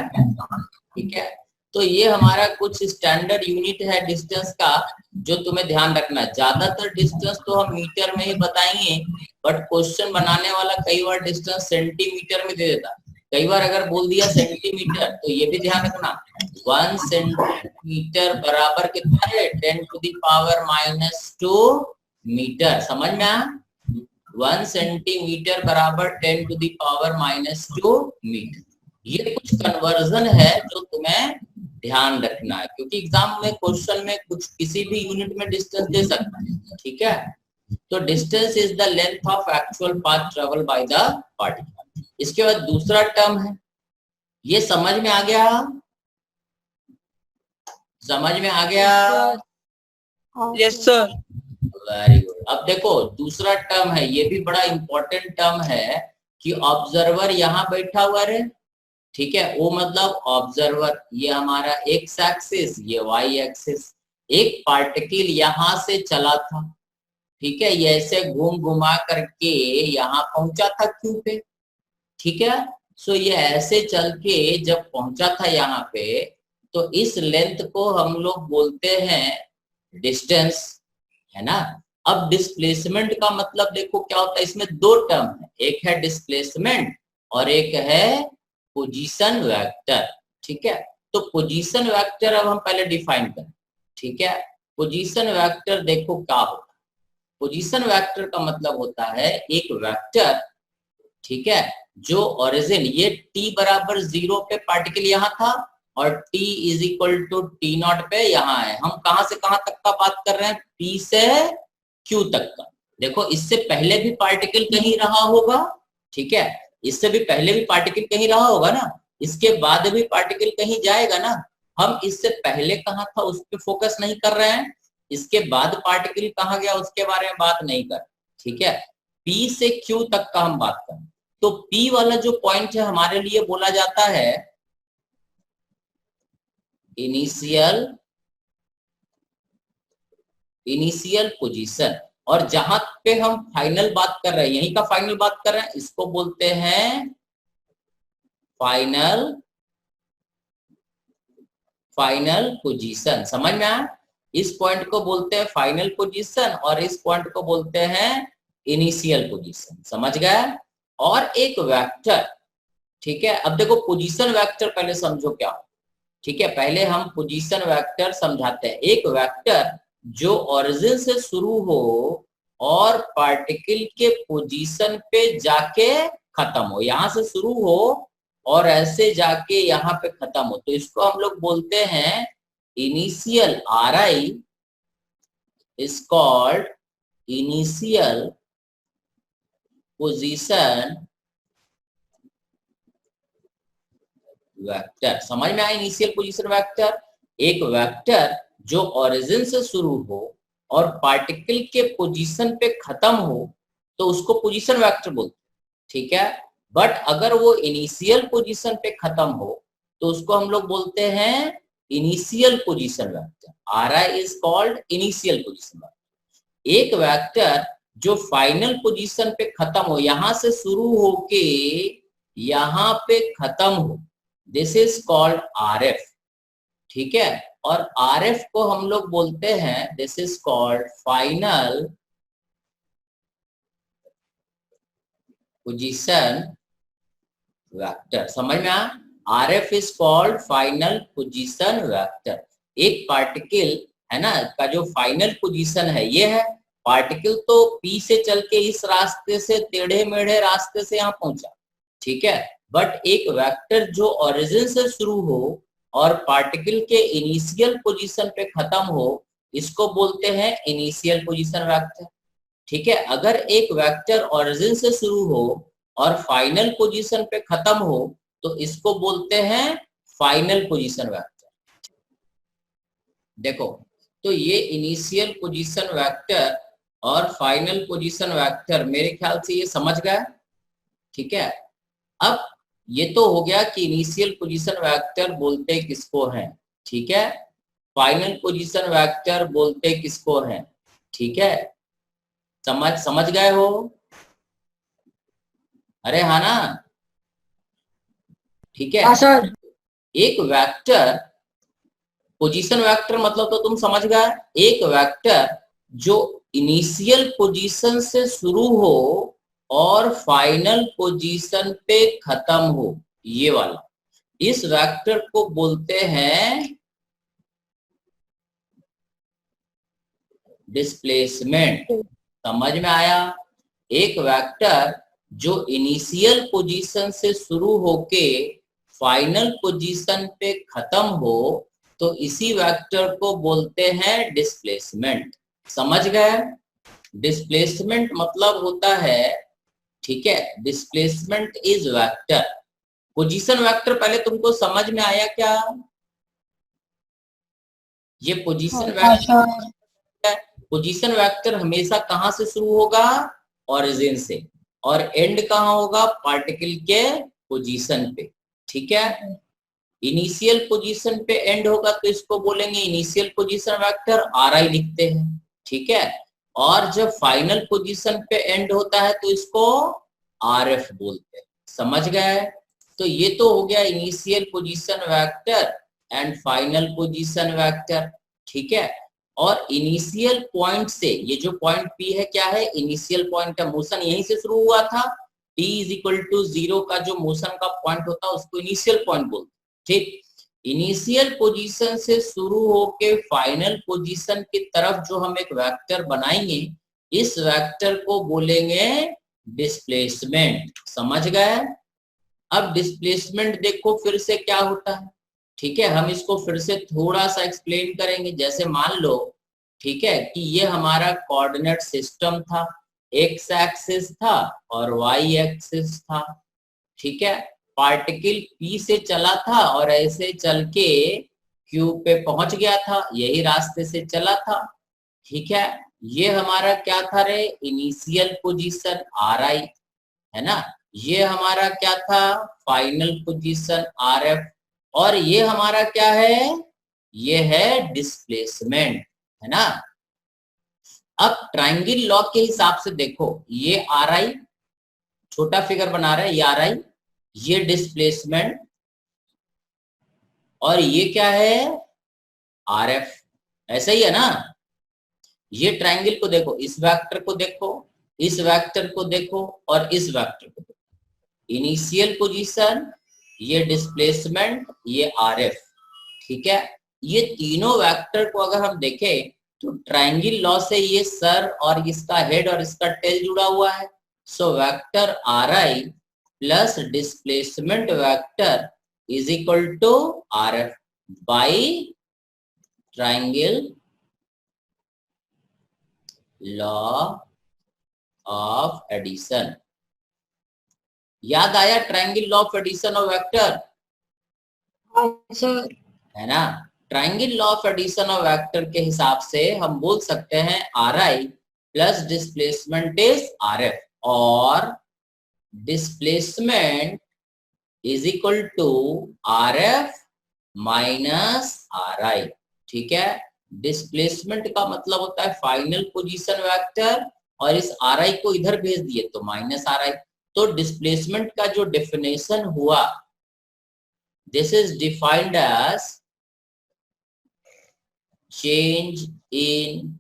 ठीक है। तो ये हमारा कुछ स्टैंडर्ड यूनिट है डिस्टेंस का, जो तुम्हें ध्यान रखना है। ज्यादातर डिस्टेंस तो हम मीटर में ही बताएंगे, बट क्वेश्चन बनाने वाला कई बार डिस्टेंस सेंटीमीटर में दे देता। कई बार अगर बोल दिया सेंटीमीटर, तो ये भी ध्यान रखना, 1 सेंटीमीटर बराबर कितना है, 10 to the power minus 2 metre, समझ में आया। 1 सेंटीमीटर बराबर 10 to the power minus 2 metre. ये कुछ कन्वर्जन है जो तुम्हें ध्यान रखना है, क्योंकि एग्जाम में क्वेश्चन में कुछ किसी भी यूनिट में डिस्टेंस दे सकता है, ठीक है। तो distance is the length of actual path travel by the particle. इसके बाद दूसरा टर्म है, ये समझ में आ गया, समझ में आ गया, यस सर, वेरी गुड। अब देखो दूसरा टर्म है, ये भी बड़ा इंपॉर्टेंट टर्म है, कि ऑब्जर्वर यहाँ बैठा हुआ है, ठीक है, वो मतलब ऑब्जर्वर, ये हमारा एक्स एक्सिस, ये वाई एक्सिस। एक पार्टिकल यहाँ से चला था, ठीक है, ये ऐसे घूम घुमा करके यहाँ पहुंचा था क्यू पे, ठीक है। सो ये ऐसे चल के जब पहुंचा था यहाँ पे, तो इस लेंथ को हम लोग बोलते हैं डिस्टेंस, है ना। अब डिस्प्लेसमेंट का मतलब देखो क्या होता है, इसमें दो टर्म है, एक है डिस्प्लेसमेंट और एक है पोजीशन वेक्टर, ठीक है। तो पोजीशन वेक्टर अब हम पहले डिफाइन करें, ठीक है। पोजीशन वेक्टर देखो क्या होता है, पोजीशन वेक्टर का मतलब होता है एक वेक्टर, ठीक है, जो ओरिजिन, ये t बराबर 0 पे पार्टिकल यहाँ था और t is equal to t0 पे यहाँ है। हम कहां से कहां तक का बात कर रहे हैं, p से q तक का। देखो इससे पहले भी पार्टिकल कहीं रहा होगा, ठीक है, इससे भी पहले भी पार्टिकल कहीं रहा होगा ना, इसके बाद भी पार्टिकल कहीं जाएगा ना। हम इससे पहले कहाँ था उस पर फोकस नहीं कर रहे हैं, इसके बाद पार्टिकल कहाँ गया उसके बारे में बात नहीं कर, ठीक है। P से Q तक का हम बात करें, तो P वाला जो पॉइंट है हमारे लिए बोला जाता है इनिशियल पोजीशन, और जहां पे हम फाइनल बात कर रहे हैं, यही का फाइनल बात कर रहे हैं, इसको बोलते हैं फाइनल पोजीशन। समझ में आया, इस पॉइंट को बोलते हैं फाइनल पोजीशन और इस पॉइंट को बोलते हैं इनिशियल पोजीशन, समझ गए। और एक वेक्टर, ठीक है। अब देखो पोजीशन वेक्टर पहले समझो क्या, ठीक है, पहले हम पोजीशन वेक्टर समझाते हैं। एक वेक्टर जो ओरिजिन से शुरू हो और पार्टिकल के पोजीशन पे जाके खत्म हो, यहां से शुरू हो और ऐसे जाके यहाँ पे खत्म हो, तो इसको हम लोग बोलते हैं initial. RI is called initial position vector. समझ में आया, इनिशियल पोजीशन वेक्टर, एक वेक्टर जो ओरिजिन से शुरू हो और पार्टिकल के पोजीशन पे खत्म हो, तो उसको पोजीशन वेक्टर बोलते हैं, ठीक है। बट अगर वो इनिशियल पोजीशन पे खत्म हो, तो उसको हम लोग बोलते हैं initial position vector. RI is called initial position vector. एक वेक्टर जो फाइनल पोजीशन पे खत्म हो, यहां से शुरू होके यहाँ पे खत्म हो, दिस इज कॉल्ड RF। ठीक है। और RF को हम लोग बोलते हैं, this is called final position vector. समझ में आया? RF is called final position vector. एक पार्टिकल है ना का जो फाइनल पोजीशन है ये है, पार्टिकल तो P से चल के इस रास्ते से टेढ़े मेढ़े रास्ते से यहाँ पहुंचा, ठीक है। बट एक वेक्टर जो ओरिजिन से शुरू हो और पार्टिकल के इनिशियल पोजीशन पे खत्म हो, इसको बोलते हैं इनिशियल पोजीशन वेक्टर, ठीक है। अगर एक वेक्टर ओरिजिन से शुरू हो और फाइनल पोजीशन पे खत्म हो तो इसको बोलते हैं फाइनल पोजीशन वेक्टर। देखो, तो ये इनिशियल पोजीशन वेक्टर और फाइनल पोजीशन वेक्टर मेरे ख्याल से ये समझ गए, ठीक है। अब ये तो हो गया कि इनिशियल पोजीशन वेक्टर बोलते किसको हैं, ठीक है। फाइनल पोजीशन वेक्टर बोलते किसको हैं, ठीक है। समझ गए हो? अरे हाँ ना, ठीक है। हाँ सर। एक वेक्टर पोजीशन वेक्टर मतलब तो तुम समझ गए, एक वेक्टर जो इनिशियल पोजीशन से शुरू हो और फाइनल पोजीशन पे खत्म हो, ये वाला, इस वेक्टर को बोलते हैं डिस्प्लेसमेंट। समझ में आया? एक वेक्टर जो इनिशियल पोजीशन से शुरू होके फाइनल पोजीशन पे खत्म हो तो इसी वेक्टर को बोलते हैं डिस्प्लेसमेंट। समझ गए? डिस्प्लेसमेंट मतलब होता है, ठीक है, displacement is vector. Position vector पहले तुमको समझ में आया क्या? ये पोजीशन वेक्टर, पोजीशन वेक्टर हमेशा कहां से शुरू होगा? ओरिजिन से, और एंड कहां होगा? पार्टिकल के पोजीशन पे, ठीक है। इनिशियल पोजीशन पे एंड होगा तो इसको बोलेंगे इनिशियल पोजीशन वेक्टर, RI लिखते हैं, ठीक है। और जब फाइनल पोजीशन पे एंड होता है तो इसको RF बोलते हैं। समझ गए? तो ये तो हो गया initial position vector and final position vector, ठीक है। और इनिशियल पॉइंट से, ये जो पॉइंट P है क्या है? इनिशियल पॉइंट का मोशन यहीं से शुरू हुआ था, T = 0 का जो मोशन का पॉइंट होता है उसको इनिशियल पॉइंट बोलते हैं, ठीक। इनिशियल पोजीशन से शुरू होके फाइनल पोजीशन की तरफ जो हम एक वेक्टर बनाएंगे, इस वेक्टर को बोलेंगे डिस्प्लेसमेंट। समझ गए? अब डिस्प्लेसमेंट देखो फिर से क्या होता है, ठीक है। हम इसको फिर से थोड़ा सा एक्सप्लेन करेंगे। जैसे मान लो, ठीक है, कि ये हमारा कोऑर्डिनेट सिस्टम था, एक्स एक्सिस था और वाई एक्सिस था, ठीक है। पार्टिकल P से चला था और ऐसे चल के Q पे पहुंच गया था, यही रास्ते से चला था, ठीक है। ये हमारा क्या था रे? इनिशियल पोजीशन RI, है ना। ये हमारा क्या था? Final position RF। और ये हमारा क्या है? ये है डिस्प्लेसमेंट, है ना। अब ट्रायंगल लॉ के हिसाब से देखो, ये RI, छोटा फिगर बना रहे हैं, ये RI, ये डिस्प्लेसमेंट, और ये क्या है? RF। ऐसा ही है ना। ये ट्रायंगल को देखो, इस वेक्टर को देखो, इस वेक्टर को देखो और इस वेक्टर को देखो। इनिशियल पोजीशन, ये डिस्प्लेसमेंट, ये RF, ठीक है। ये तीनों वेक्टर को अगर हम देखें तो ट्रायंगल लॉ से ये सर और इसका हेड और इसका टेल जुड़ा हुआ है। So vector RI plus displacement vector is equal to RF by triangle law of addition. याद आया triangle law of addition of vector? Sir है ना। Triangle law of addition of vector के हिसाब से हम बोल सकते हैं RI plus displacement is RF और displacement is equal to RF minus RI, ठीक है। डिस्प्लेसमेंट का मतलब होता है फाइनल पोजीशन वेक्टर और इस RI को इधर भेज दिए तो माइनस RI। तो डिस्प्लेसमेंट का जो डेफिनेशन हुआ, this is defined as change in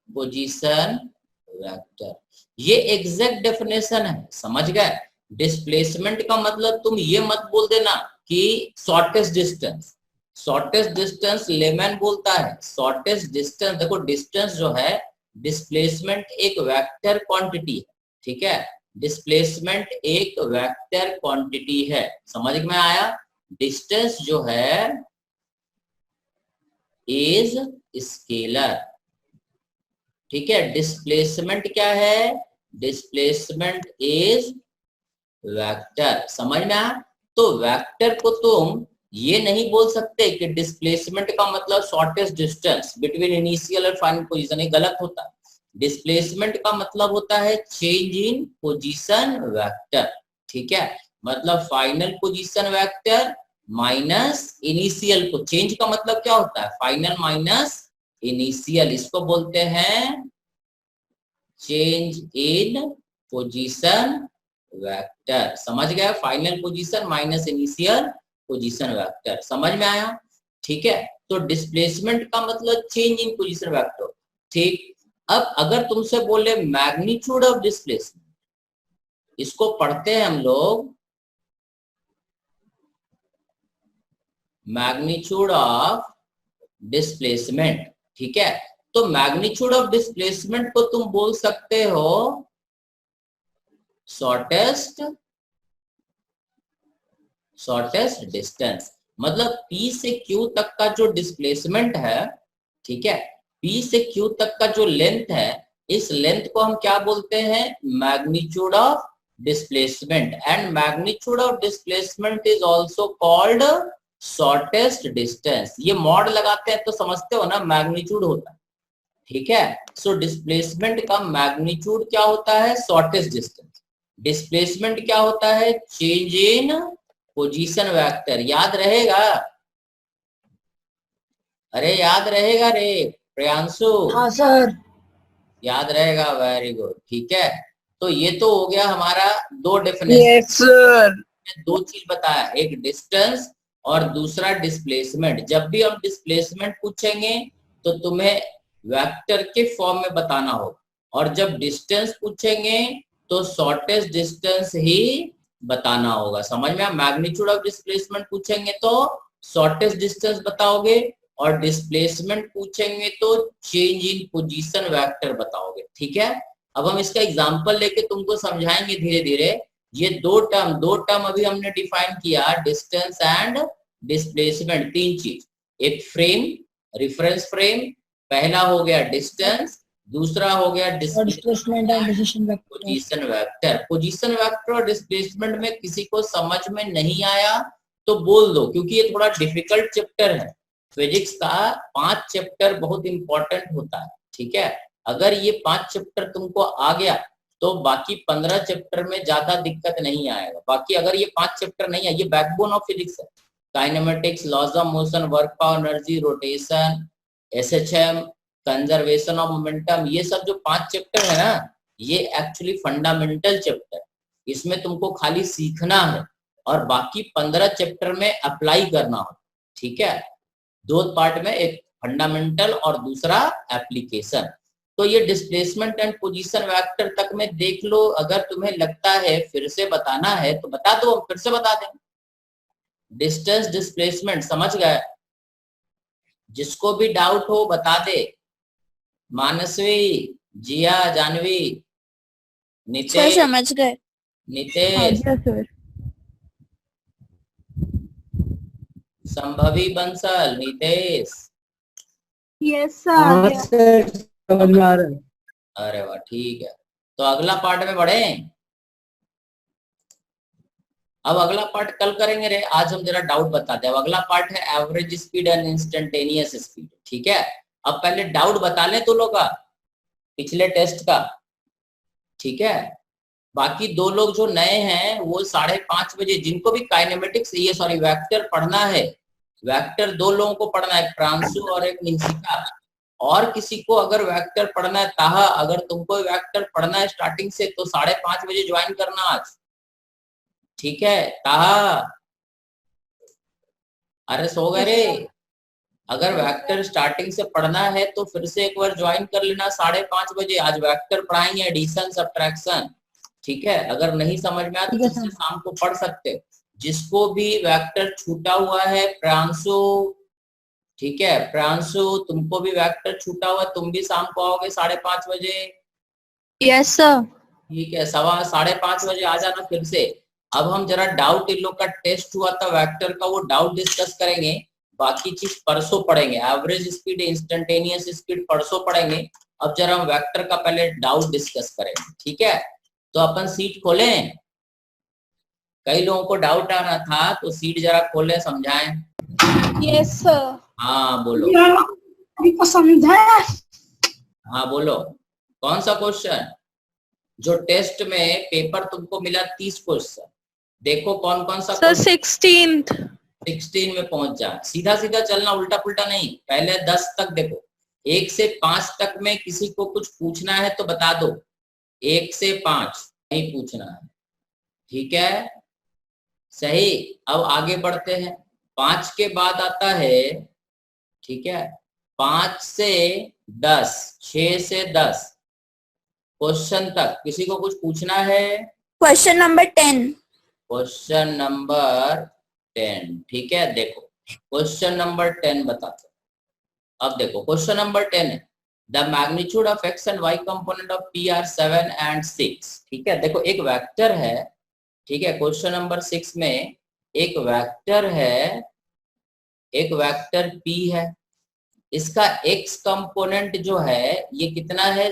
position vector. ये एग्जैक्ट डेफिनेशन है, समझ गए। डिस्प्लेसमेंट का मतलब तुम ये मत बोल देना कि shortest distance, shortest distance layman बोलता है। शॉर्टेस्ट डिस्टेंस, देखो डिस्टेंस जो है, डिस्प्लेसमेंट एक वेक्टर क्वांटिटी है, ठीक है। डिस्प्लेसमेंट एक वेक्टर क्वांटिटी है, समझ में आया। डिस्टेंस जो है इज स्केलर, ठीक है। डिस्प्लेसमेंट क्या है, डिस्प्लेसमेंट इज वेक्टर, समझ में आया। तो वेक्टर को तुम ये नहीं बोल सकते कि डिस्प्लेसमेंट का मतलब शॉर्टेस्ट डिस्टेंस बिटवीन इनिशियल और फाइनल पोजीशन, ये गलत होता है। डिस्प्लेसमेंट का मतलब होता है चेंज इन पोजीशन वेक्टर, ठीक है। मतलब final position vector minus initial को, चेंज का मतलब क्या होता है, फाइनल माइनस इनिशियल, इसको बोलते हैं चेंज इन पोजीशन वेक्टर, समझ गया। Final position minus initial position vector, समझ में आया, ठीक है। तो डिस्प्लेसमेंट का मतलब चेंज इन पोजीशन वेक्टर, ठीक। अब अगर तुमसे बोले मैग्नीट्यूड ऑफ डिस्प्लेसमेंट, इसको पढ़ते हैं हम लोग मैग्नीट्यूड ऑफ डिस्प्लेसमेंट, ठीक है। तो मैग्नीट्यूड ऑफ डिस्प्लेसमेंट को तुम बोल सकते हो शॉर्टेस्ट डिस्टेंस। मतलब P से Q तक का जो डिस्प्लेसमेंट है, ठीक है, P से Q तक का जो लेंथ है, इस लेंथ को हम क्या बोलते हैं, magnitude of displacement. And magnitude of displacement is also called shortest distance. ये मॉड लगाते हैं तो समझते हो ना, मैग्नीट्यूड होता है, ठीक है। सो डिस्प्लेसमेंट का मैग्नीट्यूड क्या होता है, शॉर्टेस्ट डिस्टेंस। डिस्प्लेसमेंट क्या होता है, चेंज इन पोजीशन वेक्टर। याद रहेगा, अरे याद रहेगा रे प्रियांशु, हाँ सर। याद रहेगा, वेरी गुड, ठीक है। तो ये तो हो गया हमारा दो डेफिनेशन। Yes sir. दो चीज बताया, एक डिस्टेंस और दूसरा डिस्प्लेसमेंट। जब भी हम डिस्प्लेसमेंट पूछेंगे तो तुम्हें वेक्टर के फॉर्म में बताना होगा, और जब डिस्टेंस पूछेंगे तो शॉर्टेस्ट डिस्टेंस ही बताना होगा, समझ में। मैग्नीट्यूड ऑफ डिस्प्लेसमेंट पूछेंगे तो शॉर्टेस्ट डिस्टेंस बताओगे, और डिस्प्लेसमेंट पूछेंगे तो चेंज इन पोजीशन वेक्टर बताओगे, ठीक है। अब हम इसका एग्जांपल लेके तुमको समझाएंगे धीरे धीरे। ये दो टर्म अभी हमने डिफाइन किया, डिस्टेंस एंड डिस्प्लेसमेंट, तीन चीज। एक फ्रेम, रेफरेंस फ्रेम, पहला हो गया डिस्टेंस, दूसरा हो गया displacement and decision vector. Position vector. Position vector और डिस्प्लेसमेंट में किसी को समझ में नहीं आया तो बोल दो, क्योंकि ये थोड़ा डिफिकल्ट चैप्टर है। फिजिक्स का 5 चैप्टर बहुत इंपॉर्टेंट होता है, ठीक है। अगर ये 5 चैप्टर तुमको आ गया तो बाकी 15 चैप्टर में ज्यादा दिक्कत नहीं आएगा। बाकी अगर ये 5 चैप्टर नहीं है, ये बैकबोन ऑफ फिजिक्स है। Kinematics, laws of motion, work of energy, rotation, SHM, conservation of momentum, ये सब जो 5 चैप्टर है ना, ये एक्चुअली फंडामेंटल चैप्टर। इसमें तुमको खाली सीखना है और बाकी 15 चैप्टर में अप्लाई करना हो, ठीक है। दो पार्ट में, एक फंडामेंटल और दूसरा एप्लीकेशन। तो ये डिस्प्लेसमेंट एंड पोजीशन वेक्टर तक में देख लो। अगर तुम्हें लगता है फिर से बताना है तो बता दो, फिर से बता दें। डिस्टेंस, डिस्प्लेसमेंट समझ गए, जिसको भी डाउट हो बता दे। मानसवी, जिया, जानवी, नितेश, समझ गए। Nitesh, sir. Shambhavi Bansal, Nitesh, yes sir समझ में आ रहा है। अरे वाह, ठीक है। तो अगला पार्ट में बढ़े। अब अगला पार्ट कल करेंगे रे, आज हम जरा डाउट बताते हैं। अब अगला पार्ट है average speed and instantaneous speed, ठीक है। अब पहले डाउट बता ले तुम लोग का पिछले टेस्ट का, ठीक है। बाकी दो लोग जो नए हैं वो 5:30 बजे, जिनको भी काइनेमेटिक्स ये सॉरी वेक्टर पढ़ना है, वेक्टर दो लोगों को पढ़ना है, प्रांशु और एक निशिका। और किसी को अगर वेक्टर पढ़ना है, ताहा, अगर तुमको वेक्टर पढ़ना है स्टार्टिंग से तो 5:30 बजे ज्वाइन करना आज, ठीक है। ताहा, अरे सो गए रे, अगर वेक्टर स्टार्टिंग से पढ़ना है तो फिर से एक बार ज्वाइन कर लेना 5:30 बजे। आज वेक्टर पढ़ाएंगे, एडिशन सब्ट्रैक्शन। ठीक है, अगर नहीं समझ में आया तो ठीक है फिर से सर। शाम को पढ़ सकते हो। जिसको भी वेक्टर छूटा हुआ है, प्रांशु, ठीक है प्रांशु, तुमको भी वेक्टर छूटा हुआ है, तुम भी शाम को आओगे 5:30 बजे। Yes sir. ठीक है, 5:15 बजे आ जाना फिर से। अब हम जरा डाउट, इन लोग का टेस्ट हुआ था वेक्टर का, वो डाउट डिस्कस करेंगे। बाकी चीज परसों पढ़ेंगे, एवरेज स्पीड, इंस्टेंटेनियस स्पीड परसों पढ़ेंगे। अब जरा हम वेक्टर का पहले डाउट डिस्कस करेंगे, ठीक है। तो अपन सीट खोलें, कई लोगों को डाउट आ रहा था, तो सीट जरा खोलें, समझाएं। Yes sir. हाँ बोलो। हमको समझाया। हाँ बोलो, कौन सा क्वेश्चन? जो टेस्ट में पेपर तुमको मिला 30 क्वेश्चन, देखो कौन कौन सा सर 16th। 16 में पहुंच जा। सीधा सीधा चलना, उल्टा पुल्टा नहीं। पहले 10 तक देखो, 1 से 5 तक में किसी को कुछ पूछना है तो बता दो। 1 से 5 नहीं पूछना है, ठीक है, सही। अब आगे बढ़ते हैं, 5 के बाद आता है, ठीक है, 5 से 10, 6 से 10 क्वेश्चन तक किसी को कुछ पूछना है? Question number 10। क्वेश्चन नंबर 10, ठीक है। देखो क्वेश्चन नंबर 10 बताते। अब देखो क्वेश्चन नंबर 10 है, the magnitude of x and y component of p r 7 and 6। ठीक है, देखो एक वेक्टर है, ठीक है। क्वेश्चन नंबर 6 में एक वेक्टर है, एक वेक्टर पी है, इसका एक्स कंपोनेंट जो है ये कितना है?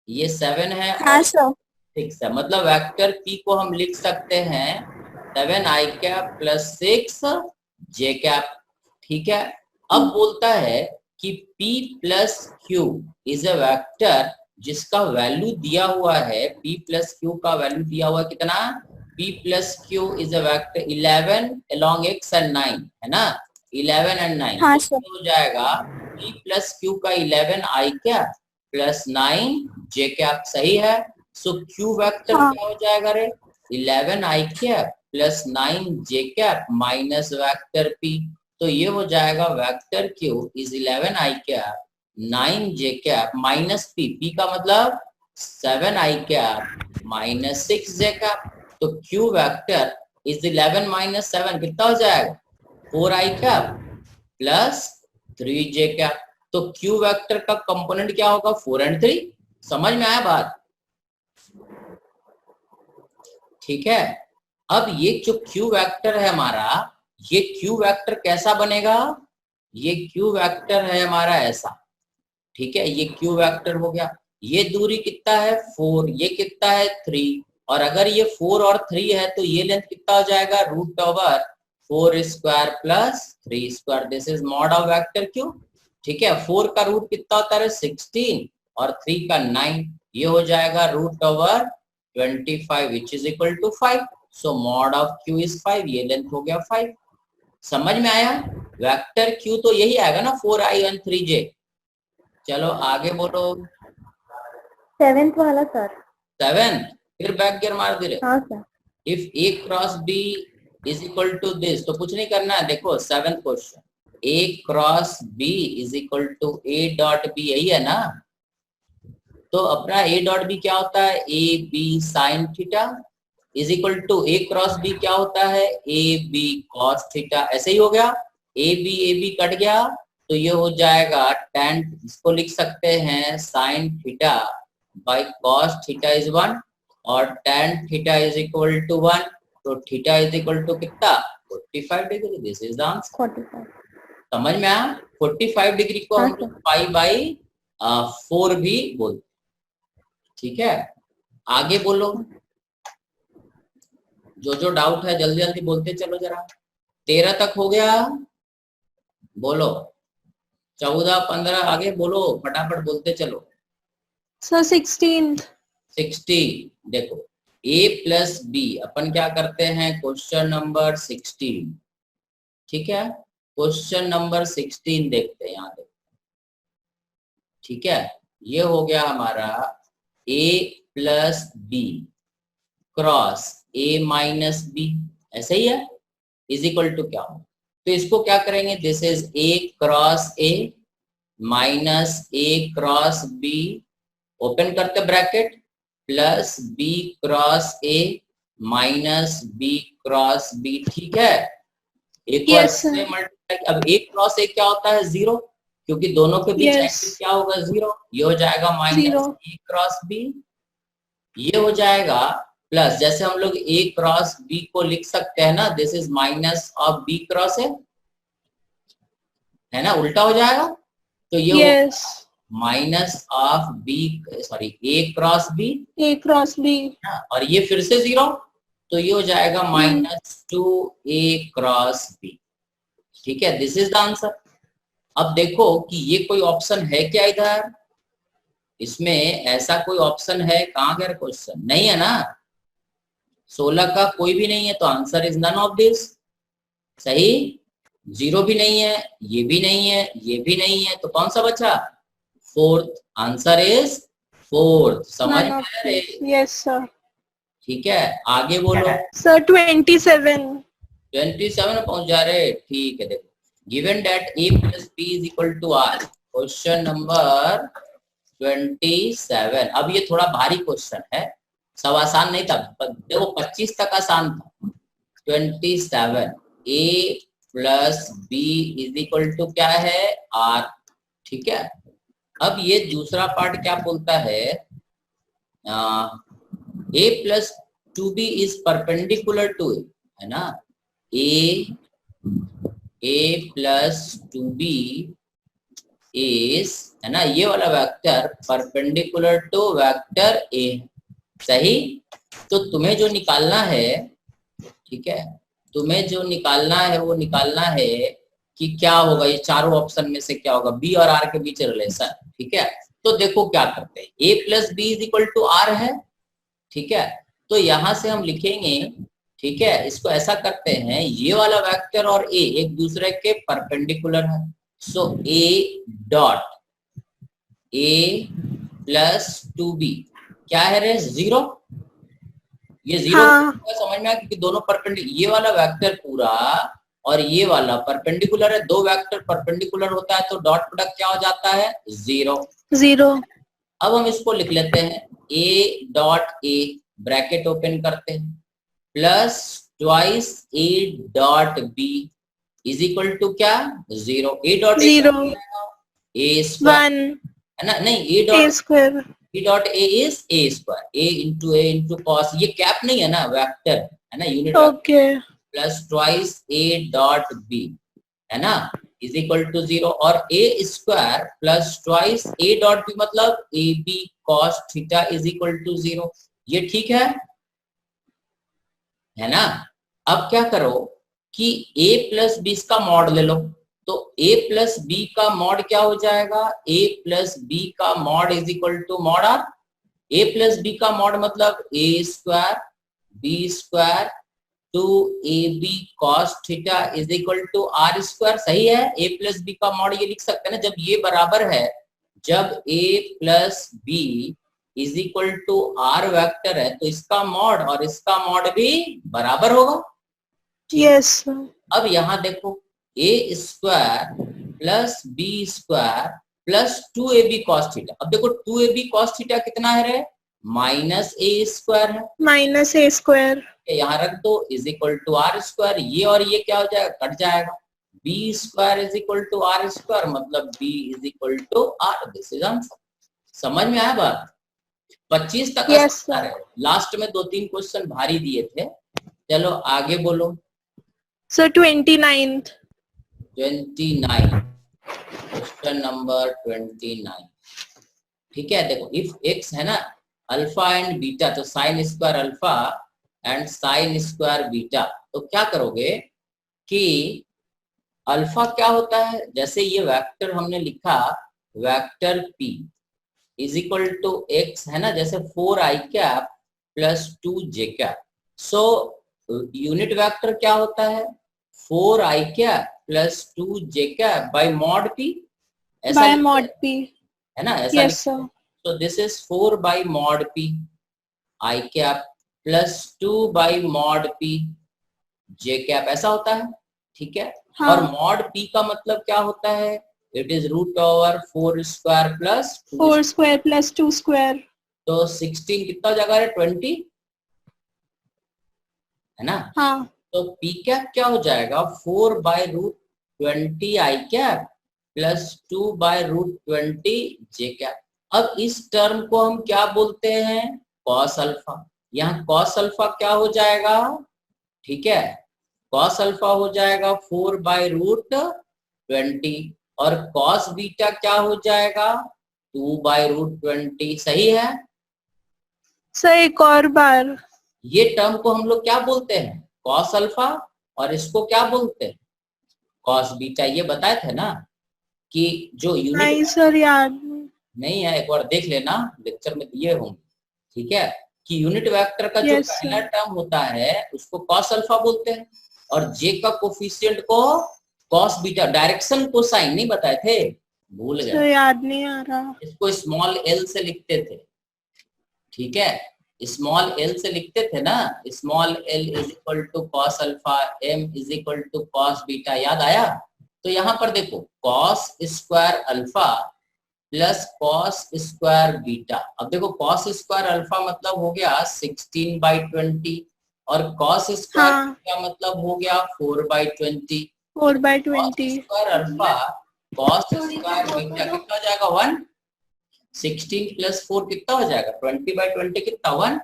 ये 7 है और 6 है। मतलब वेक्टर पी को हम लिख सकते हैं 7i cap plus 6j cap, ठीक है। अब बोलता है कि p plus Q is a vector जिसका वैल्यू दिया हुआ है, p प्लस क्यू का वैल्यू दिया हुआ है कितना? p plus Q is a vector 11 along x and 9, है ना, 11 and 9। हाँ तो हो जाएगा p प्लस क्यू का 11i cap plus 9j cap, सही है। सो क्यू वेक्टर क्या हो जाएगा रे? 11i cap plus 9j cap minus vector p। तो ये हो जाएगा vector Q is 11i cap 9j cap minus p, p का मतलब 7i cap minus 6j cap. तो क्यू वेक्टर इज 11 माइनस 7 कितना हो जाएगा? 4i cap plus 3j cap. तो क्यू वेक्टर का कंपोनेंट क्या होगा? 4 और 3। समझ में आया बात? ठीक है। अब ये जो क्यू वेक्टर है हमारा, ये क्यू वेक्टर कैसा बनेगा? ये क्यू वेक्टर है हमारा ऐसा, ठीक है। ये क्यू वेक्टर हो गया, ये दूरी कितना है? 4, ये कितना है? 3। और अगर ये 4 और 3 है तो ये लेंथ कितना हो जाएगा? Root over 4 square plus 3 square. This is mod of vector q, ठीक है। 4 का रूट कितना होता है? 16 और 3 का 9। ये हो जाएगा root over 25 which is equal to 5। So mod of q is 5, ये लेंथ हो गया 5। समझ में आया? वेक्टर क्यू तो यही आएगा ना, 4i और 3j। चलो आगे बोलो। 7th वाला सर। 7, फिर बैक गियर मार दे रहे। हाँ sir. If a cross b is equal to this, तो कुछ नहीं करना है। देखो 7th question, a cross b is equal to a dot b, यही है ना। तो अपना a डॉट b क्या होता है? a b sine theta is equal to a cross b क्या होता है? a b cos theta. ऐसे ही हो गया, a b कट गया, तो ये हो जाएगा tan, इसको लिख सकते हैं sine theta by cos theta is 1 और tan theta is equal to 1। तो थीटा इज इक्वल टू कितना? 45 degree. This is the answer. 45। समझ में आया? 45 डिग्री को हम लोग पाई बाई 4 भी बोलते, ठीक है। आगे बोलो, जो जो डाउट है जल्दी जल्दी बोलते चलो जरा। 13 तक हो गया, बोलो। 14, 15 आगे बोलो, फटाफट बोलते चलो। Sir 16th। 16, देखो a प्लस बी, अपन क्या करते हैं? क्वेश्चन नंबर 16, ठीक है। क्वेश्चन नंबर 16 देखते हैं, यहाँ देखते हैं, ठीक है। ये हो गया हमारा a plus B cross a minus b, ऐसे ही है, इज इक्वल टू क्या हो? तो इसको क्या करेंगे, this is A cross A minus A cross B, open करते bracket, plus B cross A minus B cross B. ठीक है, एक बार Yes, sir. से मल्टीप्लाई, अब ए क्रॉस ए क्या होता है, जीरो, क्योंकि दोनों के बीच Yes. एंगल क्या होगा, जीरो। ये हो जाएगा माइनस Zero. ए क्रॉस बी, ये हो जाएगा प्लस, जैसे हम लोग ए क्रॉस बी को लिख सकते हैं ना, this is minus of b cross a, है ना, उल्टा हो जाएगा। तो ये Yes. Minus of b, sorry a cross b, A cross B. और ये फिर से जीरो, तो ये हो जाएगा माइनस टू ए क्रॉस बी। ठीक है, दिस इज द आंसर। अब देखो कि ये कोई ऑप्शन है क्या इधर, इसमें ऐसा कोई ऑप्शन है, कहाँ गया क्वेश्चन, नहीं है ना, 16 का कोई भी नहीं है, तो answer is none of this. सही, जीरो भी नहीं है, ये भी नहीं है, ये भी नहीं है, तो कौन सा बचा, फोर्थ, आंसर इज फोर्थ। समझ None में of आ रहे? this. Yes, sir. ठीक है, आगे बोलो। Sir, 27. 27 पहुंच जा रहे, ठीक है। देखो, given that a plus b is equal to r, question number 27। अब ये थोड़ा भारी क्वेश्चन है, सब आसान नहीं था, देखो 25 तक आसान था। 27, a plus b is equal to क्या है, r। ठीक है, अब ये दूसरा पार्ट क्या बोलता है, a plus 2b is perpendicular to A, है ना, a प्लस 2b इज, है ना, ये वाला vector perpendicular to vector a। सही, तो तुम्हें जो निकालना है, ठीक है, तुम्हें जो निकालना है वो निकालना है कि क्या होगा, ये चारों ऑप्शन में से क्या होगा, b और r के बीच रिलेशन। ठीक है, तो देखो क्या करते हैं, a plus b is equal to r है। ठीक है, तो यहां से हम लिखेंगे, ठीक है, इसको ऐसा करते हैं, ये वाला वेक्टर और a एक दूसरे के परपेंडिकुलर है, सो a dot a plus 2b क्या है रे, जीरो। ये जीरो हाँ. समझ में आया, क्योंकि दोनों परपेंडिकुलर, ये वाला वेक्टर पूरा और ये वाला परपेंडिकुलर है, दो वेक्टर परपेंडिकुलर होता है तो डॉट प्रोडक्ट क्या हो जाता है, जीरो। Zero. अब हम इसको लिख लेते हैं, a dot a, bracket open करते हैं, plus twice a dot b is equal to क्या, zero. a dot Zero. a square, 1. है ना, नहीं, a A dot square. b dot a is a square, a into cos, ये cap नहीं है ना, वेक्टर है ना, unit, Okay. Plus twice a dot b, है ना, इज इक्वल टू जीरो, और a square plus twice a dot b मतलब a b cos theta is equal to zero. ये ठीक है ना। अब क्या करो कि a प्लस बी का मॉड ले लो, तो a प्लस बी का मॉड क्या हो जाएगा, a प्लस बी का mod is equal to mod r. a plus B का मॉड मतलब a square b square two a b cos theta is equal to r square. सही है, a plus B का mod ये लिख सकते हैं ना, जब ये बराबर है, जब a plus b is equal to r vector है, तो इसका मॉड और इसका मॉड भी बराबर होगा। Yes, sir. अब यहाँ देखो, a square plus b square plus 2ab cos theta. अब देखो 2ab cos थीटा कितना है रे, माइनस a स्क्वायर है, Minus A square. यहाँ रख दो, is equal to r square, ये और ये क्या हो जाएगा, कट जाएगा, b square is equal to r square मतलब b is equal to r. This is answer. समझ में आया बात? 25 तक Yes, sir. लास्ट में 2-3 क्वेश्चन भारी दिए थे। चलो आगे बोलो। Sir, 29th. 29, question number 29। ठीक है, देखो, इफ x है ना अल्फा एंड बीटा, तो sign square alpha and sign square beta, तो क्या करोगे कि अल्फा क्या होता है, जैसे ये वेक्टर हमने लिखा, vector p is equal to x है ना, जैसे 4i cap plus 2j cap. So unit vector क्या होता है, 4i cap plus 2j cap by mod p, ऐसा By mod P. है ना, ऐसा। Yes, sir. So this is 4 by mod p I cap plus 2 by mod p j cap, ऐसा होता है। ठीक है, हाँ और मॉड पी का मतलब क्या होता है? It is root over 4 square plus 4 square plus 2 square. तो 16 कितना हो जाएगा रे? 20 है ना? हाँ तो पी कैप क्या हो जाएगा? 4 by root 20 i cap plus 2 by root 20 j cap. अब इस टर्म को हम क्या बोलते हैं? Cos alpha. यहाँ कॉस अल्फा क्या हो जाएगा? ठीक है, कॉस अल्फा हो जाएगा 4 बाय रूट 20 और कॉस बीटा क्या हो जाएगा? 2 बाय रूट 20। सही है? सर एक और बार. ये टर्म को हम लोग क्या बोलते हैं? Cos alpha. और इसको क्या बोलते हैं? Cos beta. ये बताए थे ना कि जो नहीं यूनिट सर याद नहीं. नहीं है, एक बार देख लेना, लेक्चर में दिए होंगे। ठीक है, कि यूनिट वेक्टर का जो Yes, पहला sir. टर्म होता है उसको कॉस अल्फा बोलते हैं और जे का कोफिशिएंट को कॉस बीटा। डायरेक्शन को साइन नहीं बताए थे, भूल सर गए। याद नहीं आ रहा. इसको स्मॉल एल से लिखते थे। ठीक है, स्मॉल एल से लिखते थे ना, small l is equal to cos alpha, m is equal to cos beta. याद आया? तो यहाँ पर देखो, cos square alpha plus cos square beta. अब देखो, कॉस स्क्वायर अल्फा मतलब हो गया 16 बाई 20 और कॉस स्क्वायर हाँ. बीटा मतलब हो गया 4 by 20। 4/20. Cos square alpha cos square beta कितना हो जाएगा? 1। 16 प्लस 4 कितना हो जाएगा? 20 बाई 20 कितना? 1।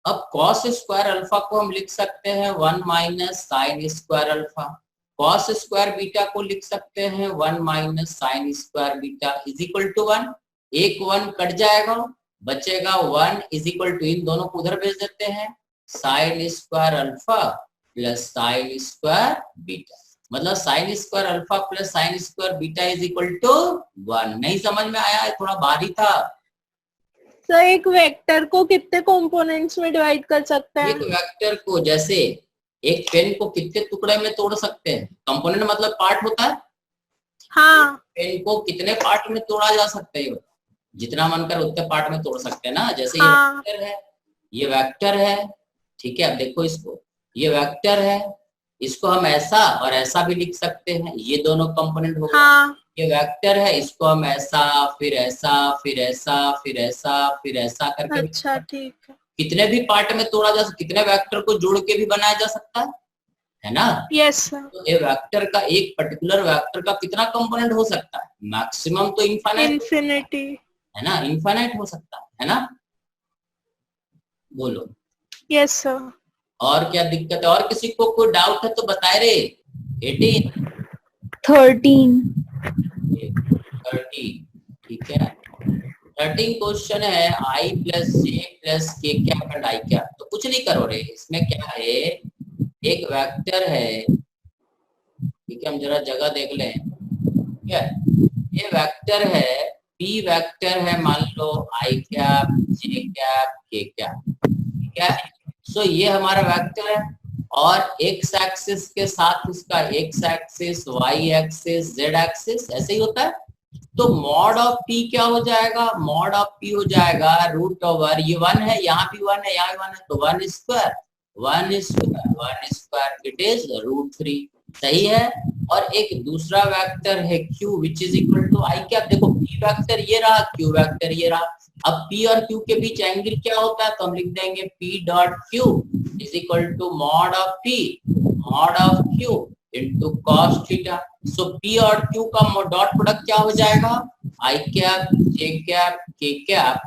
अब कॉस स्क्वायर अल्फा को हम लिख सकते हैं 1 minus sine square alpha. Cos square beta को लिख सकते हैं 1 minus sine square beta is equal to 1। एक 1 कट जाएगा, बचेगा 1 इज इक्वल टू, इन दोनों को उधर भेज देते हैं, sine square alpha plus sine square beta. मतलब sine square alpha plus sine square beta is equal to 1। नहीं समझ में आया? है थोड़ा भारी था। सर एक वेक्टर को कितने कंपोनेंट्स में डिवाइड कर सकते एक हैं? वेक्टर को जैसे एक पेन को कितने टुकड़े में तोड़ सकते हैं? कंपोनेंट मतलब पार्ट होता है। हाँ. पेन को कितने पार्ट में तोड़ा जा सकता है? जितना मन कर उतने पार्ट में तोड़ सकते हैं ना। जैसे ये हाँ. वेक्टर है, ये वेक्टर है। ठीक है, अब देखो इसको, ये वेक्टर है, इसको हम ऐसा और ऐसा भी लिख सकते हैं। ये दोनों कंपोनेंट हो गए। हाँ. ये वेक्टर है, इसको हम ऐसा फिर ऐसा फिर ऐसा फिर ऐसा फिर ऐसा करके भी अच्छा ठीक है. कितने भी पार्ट में तोड़ा जा सकता, कितने वेक्टर को जोड़ के भी बनाया जा सकता है ना? Yes sir. तो ये वेक्टर का, एक पर्टिकुलर वेक्टर का कितना कंपोनेंट हो सकता है? मैक्सिमम तो इनफाइनाइट इन्फिनिटी. है ना, इनफाइनाइट हो सकता है ना? बोलो यस सर. और क्या दिक्कत है? और किसी को कोई डाउट है तो बताए रे। 18 13 30। ठीक है, 13 क्वेश्चन है, आई प्लस जे प्लस के कैप एंड आई कैप। तो कुछ नहीं करो रे, इसमें क्या है, एक वेक्टर है। ठीक है, हम जरा जगह देख लें। ठीक है, ये वेक्टर है, पी वेक्टर है, मान लो आई cap j cap k cap. ठीक है, सो ये हमारा वेक्टर है और एक्स एक्सिस के साथ इसका x axis, y axis, z axis ऐसे ही होता है। तो मॉड ऑफ पी क्या हो जाएगा? मॉड ऑफ पी हो जाएगा रूट ओवर, ये 1 है, यहाँ भी 1 है, यहाँ भी 1 है, तो 1 square 1 square 1 square it is root 3। सही है। और एक दूसरा वेक्टर है q which is equal to i cap. देखो p वेक्टर ये रहा, q वेक्टर ये रहा। अब p और q के बीच एंगल क्या होता है? तो हम लिख देंगे p dot q is equal to mod of p mod of q into cos theta. So p और q का डॉट प्रोडक्ट क्या हो जाएगा? I cap j cap k cap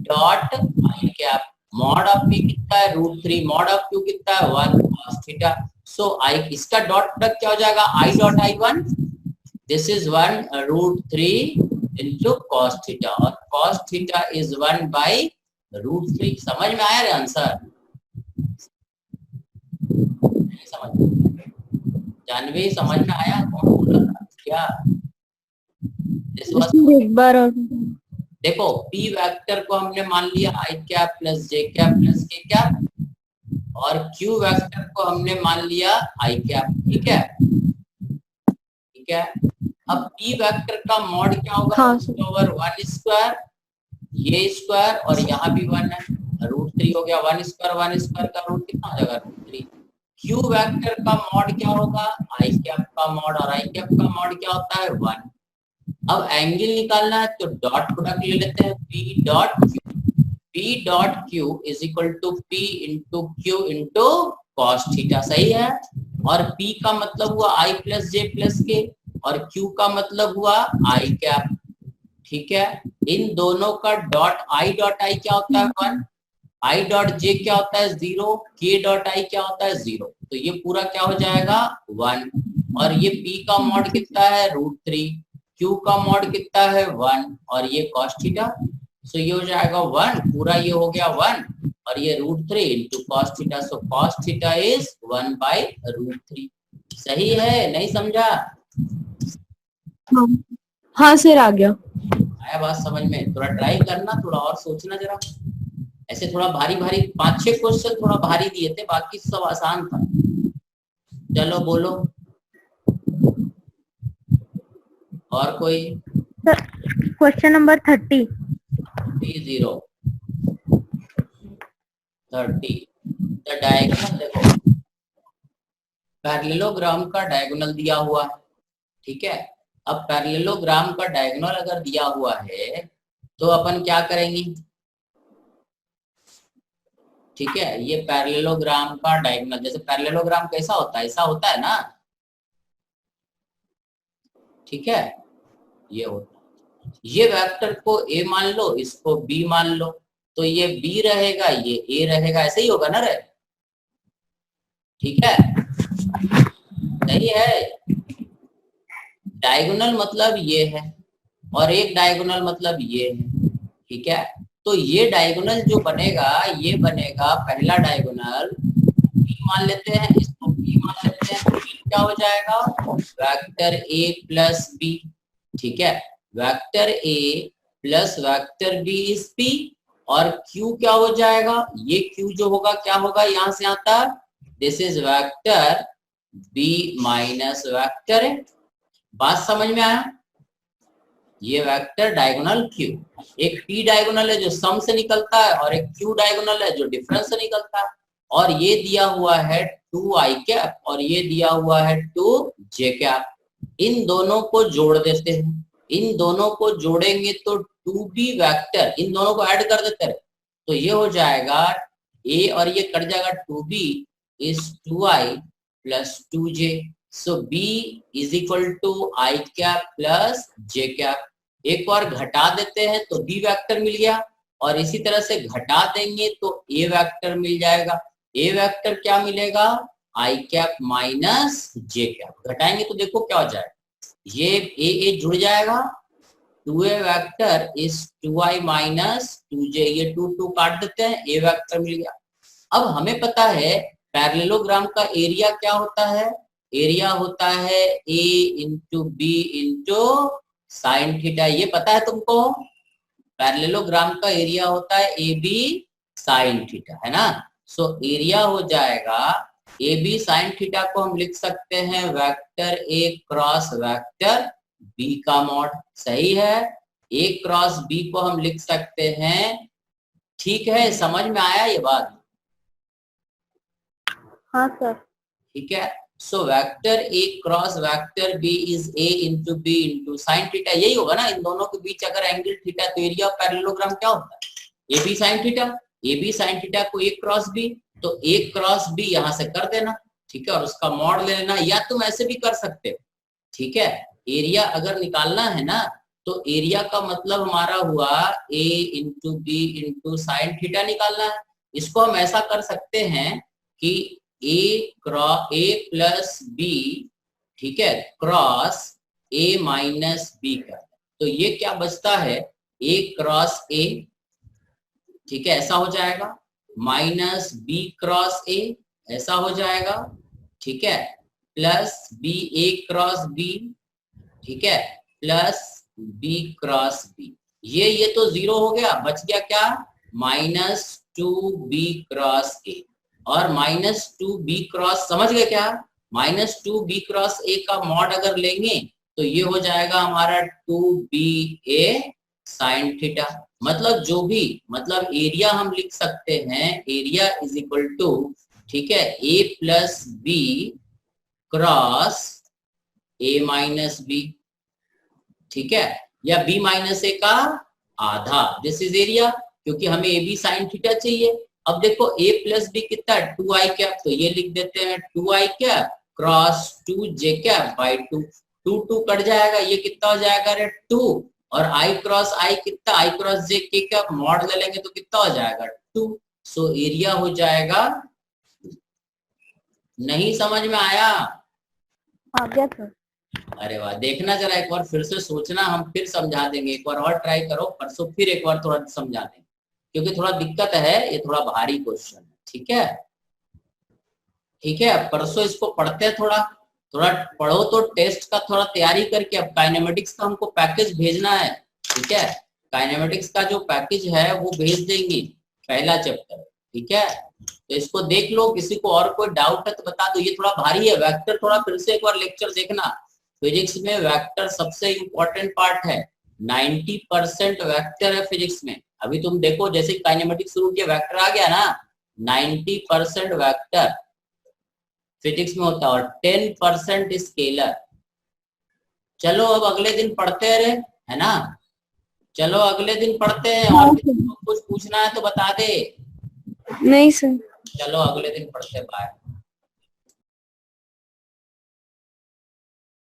dot i cap. Mod of p कितना है? Root 3। Mod of q कितना है? 1 cos theta. सो आई, इसका डॉट प्रोडक्ट क्या हो जाएगा? I dot i 1, this is 1 root 3 into cos theta और cos theta is 1 by root 3। समझ में आया रे आंसर? नहीं समझ में? जानवी समझ में आया? कौन बोल रहा था क्या? एक बार और देखो p वेक्टर को हमने मान लिया आई कैप प्लस जे कैप प्लस के कैप और q वेक्टर को हमने मान लिया आई कैप। ठीक है, ठीक है। अब p वेक्टर का मॉड क्या होगा? हाँ, ओवर 1 स्क्वायर, ये स्क्वायर और यहाँ भी 1 है, रूट 3 हो गया। 1 स्क्वायर का रूट कितना हो जाएगा? रूट 3। क्यू वेक्टर का मॉड क्या होगा, आई कैप का मॉड, और आई कैप का मॉड क्या होता है 1। अब एंगल निकालना है तो डॉट प्रोडक्ट ले लेते हैं, p dot q, p dot q is equal to p into q into cos theta, सही है। और पी का मतलब हुआ आई प्लस जे प्लस के, और क्यू का मतलब हुआ आई कैप, ठीक है। इन दोनों का डॉट आई क्या होता है 1, आई डॉट जे क्या होता है 0, के डॉट आई क्या होता है 0, तो ये पूरा क्या हो जाएगा 1। और ये p का मॉड कितना है √3, q का मॉड कितना है 1, और ये कॉस थीटा, सो ये हो जाएगा 1, पूरा ये हो गया 1, और ये √3 into cos theta, so cos theta is 1/√3। सही है, नहीं समझा? हाँ सर, आ गया। आया बात समझ में? थोड़ा ट्राई करना, थोड़ा और सोचना जरा। ऐसे थोड़ा भारी भारी 5-6 क्वेश्चन थोड़ा भारी दिए थे, बाकी सब आसान था। चलो बोलो और कोई। Question number 30। 30 द डायगोनल, देखो पैरेललोग्राम का डायगोनल दिया हुआ है, ठीक है। अब पैरेललोग्राम का डायगोनल अगर दिया हुआ है तो अपन क्या करेंगे, ठीक है। ये पैरेललोग्राम का डायगोनल, जैसे पैरेललोग्राम कैसा होता है, ऐसा होता है ना, ठीक है। ये होता है, ये वेक्टर को a मान लो, इसको b मान लो, तो ये b रहेगा, ये a रहेगा, ऐसे ही होगा ना रे, ठीक है, सही है। डायगोनल मतलब ये है, और एक डायगोनल मतलब ये है, ठीक है। तो ये डायगोनल जो बनेगा, ये बनेगा पहला डायगोनल, b मान लेते हैं, इसको b मान लेते हैं, तो क्या हो जाएगा वेक्टर a प्लस b, ठीक है। Vector a plus vector b is p, और q क्या हो जाएगा, ये q जो होगा क्या होगा, यहां से यहाँ तक this is vector b minus vector a। बात समझ में आया? ये वेक्टर डायगोनल q, एक p डायगोनल है जो सम से निकलता है, और एक q डायगोनल है जो डिफरेंस से निकलता है। और ये दिया हुआ है 2i कैप, और ये दिया हुआ है 2j कैप। इन दोनों को जोड़ देते हैं, इन दोनों को जोड़ेंगे तो 2b वेक्टर, इन दोनों को ऐड कर देते हैं, तो ये हो जाएगा a, और ये कट जाएगा 2b is 2i plus 2j, so b is equal to i cap plus j cap. एक और घटा देते हैं तो b वेक्टर मिल गया, और इसी तरह से घटा देंगे तो a वेक्टर मिल जाएगा। a वेक्टर क्या मिलेगा, i cap minus j cap. घटाएंगे तो देखो क्या हो जाएगा, ये a जुड़ जाएगा, 2a vector is 2i minus 2j, ये 2 काट देते हैं, a वेक्टर मिल गया। अब हमें पता है पैरेललोग्राम का एरिया क्या होता है, एरिया होता है a into b into sine theta, ये पता है तुमको। पैरेललोग्राम का एरिया होता है ए बी साइन थीटा, है ना। सो एरिया हो जाएगा ए बी साइन थीटा को हम लिख सकते हैं vector a cross vector b का मॉड, सही है। a क्रॉस b को हम लिख सकते हैं, ठीक है, समझ में आया ये बात? हाँ सर। ठीक है। So vector a cross vector b is a into b into sine theta, यही होगा ना। इन दोनों के बीच अगर एंगल थीटा, तो एरिया ऑफ पैरेललोग्राम क्या होता है, a b sine theta. A b sine theta को a क्रॉस b, तो a क्रॉस b यहां से कर देना, ठीक है, और उसका मॉड ले लेना, या तुम ऐसे भी कर सकते हो, ठीक है। एरिया अगर निकालना है ना, तो एरिया का मतलब हमारा हुआ a into b into sine theta निकालना है। इसको हम ऐसा कर सकते हैं कि a प्लस b, ठीक है, क्रॉस a माइनस b का, तो ये क्या बचता है a क्रॉस a, ठीक है, ऐसा हो जाएगा, माइनस b क्रॉस a, ऐसा हो जाएगा, ठीक है, plus b a cross b, ठीक है, प्लस b क्रॉस b। ये तो 0 हो गया, बच गया क्या, माइनस 2b क्रॉस a, और माइनस 2b क्रॉस, समझ गए क्या, माइनस 2b क्रॉस a का मॉड अगर लेंगे तो ये हो जाएगा हमारा 2ba साइन थीटा। मतलब जो भी, मतलब एरिया हम लिख सकते हैं, एरिया इज इक्वल टू ठीक है, a plus B cross a minus b, ठीक है, या b माइनस ए का आधा, दिस इज एरिया, क्योंकि हमें ए बी साइन थीटा चाहिए। अब देखो a प्लस बी कितना है 2i कैप, तो ये लिख देते हैं 2i cap cross 2j cap by 2, 2 cut जाएगा, ये कितना हो जाएगा रे 2, और i क्रॉस i कितना, i क्रॉस j के कैप मॉड ले लेंगे तो कितना हो जाएगा 2, सो एरिया हो जाएगा। नहीं समझ में आया? आ गया सर। अरे वाह, देखना जरा एक बार फिर से सोचना, हम फिर समझा देंगे, एक बार और ट्राई करो, परसों फिर एक बार थोड़ा समझा देंगे, क्योंकि थोड़ा दिक्कत है, ये थोड़ा भारी क्वेश्चन है, ठीक है, ठीक है, परसों इसको पढ़ते हैं, थोड़ा थोड़ा पढ़ो तो टेस्ट का थोड़ा तैयारी करके। अब काइनेमेटिक्स का हमको पैकेज भेजना है, ठीक है, काइनेमेटिक्स का जो पैकेज है वो भेज देंगे, पहला चैप्टर, ठीक है, तो इसको देख लो, किसी को और कोई डाउट है तो बता दो। ये थोड़ा भारी है, वेक्टर थोड़ा फिर से एक बार लेक्चर देखना, फिजिक्स में वेक्टर सबसे इंपॉर्टेंट पार्ट है, 90% वेक्टर है फिजिक्स में। अभी तुम देखो जैसे काइनेमेटिक्स शुरू किया वेक्टर आ गया ना, 90% वेक्टर फिजिक्स में होता है और 10% स्केलर। चलो अब अगले दिन पढ़ते रहे, है ना, चलो अगले दिन पढ़ते हैं, और कुछ पूछना है तो बता दे। नहीं सर। चलो अगले दिन पढ़ते, बाय।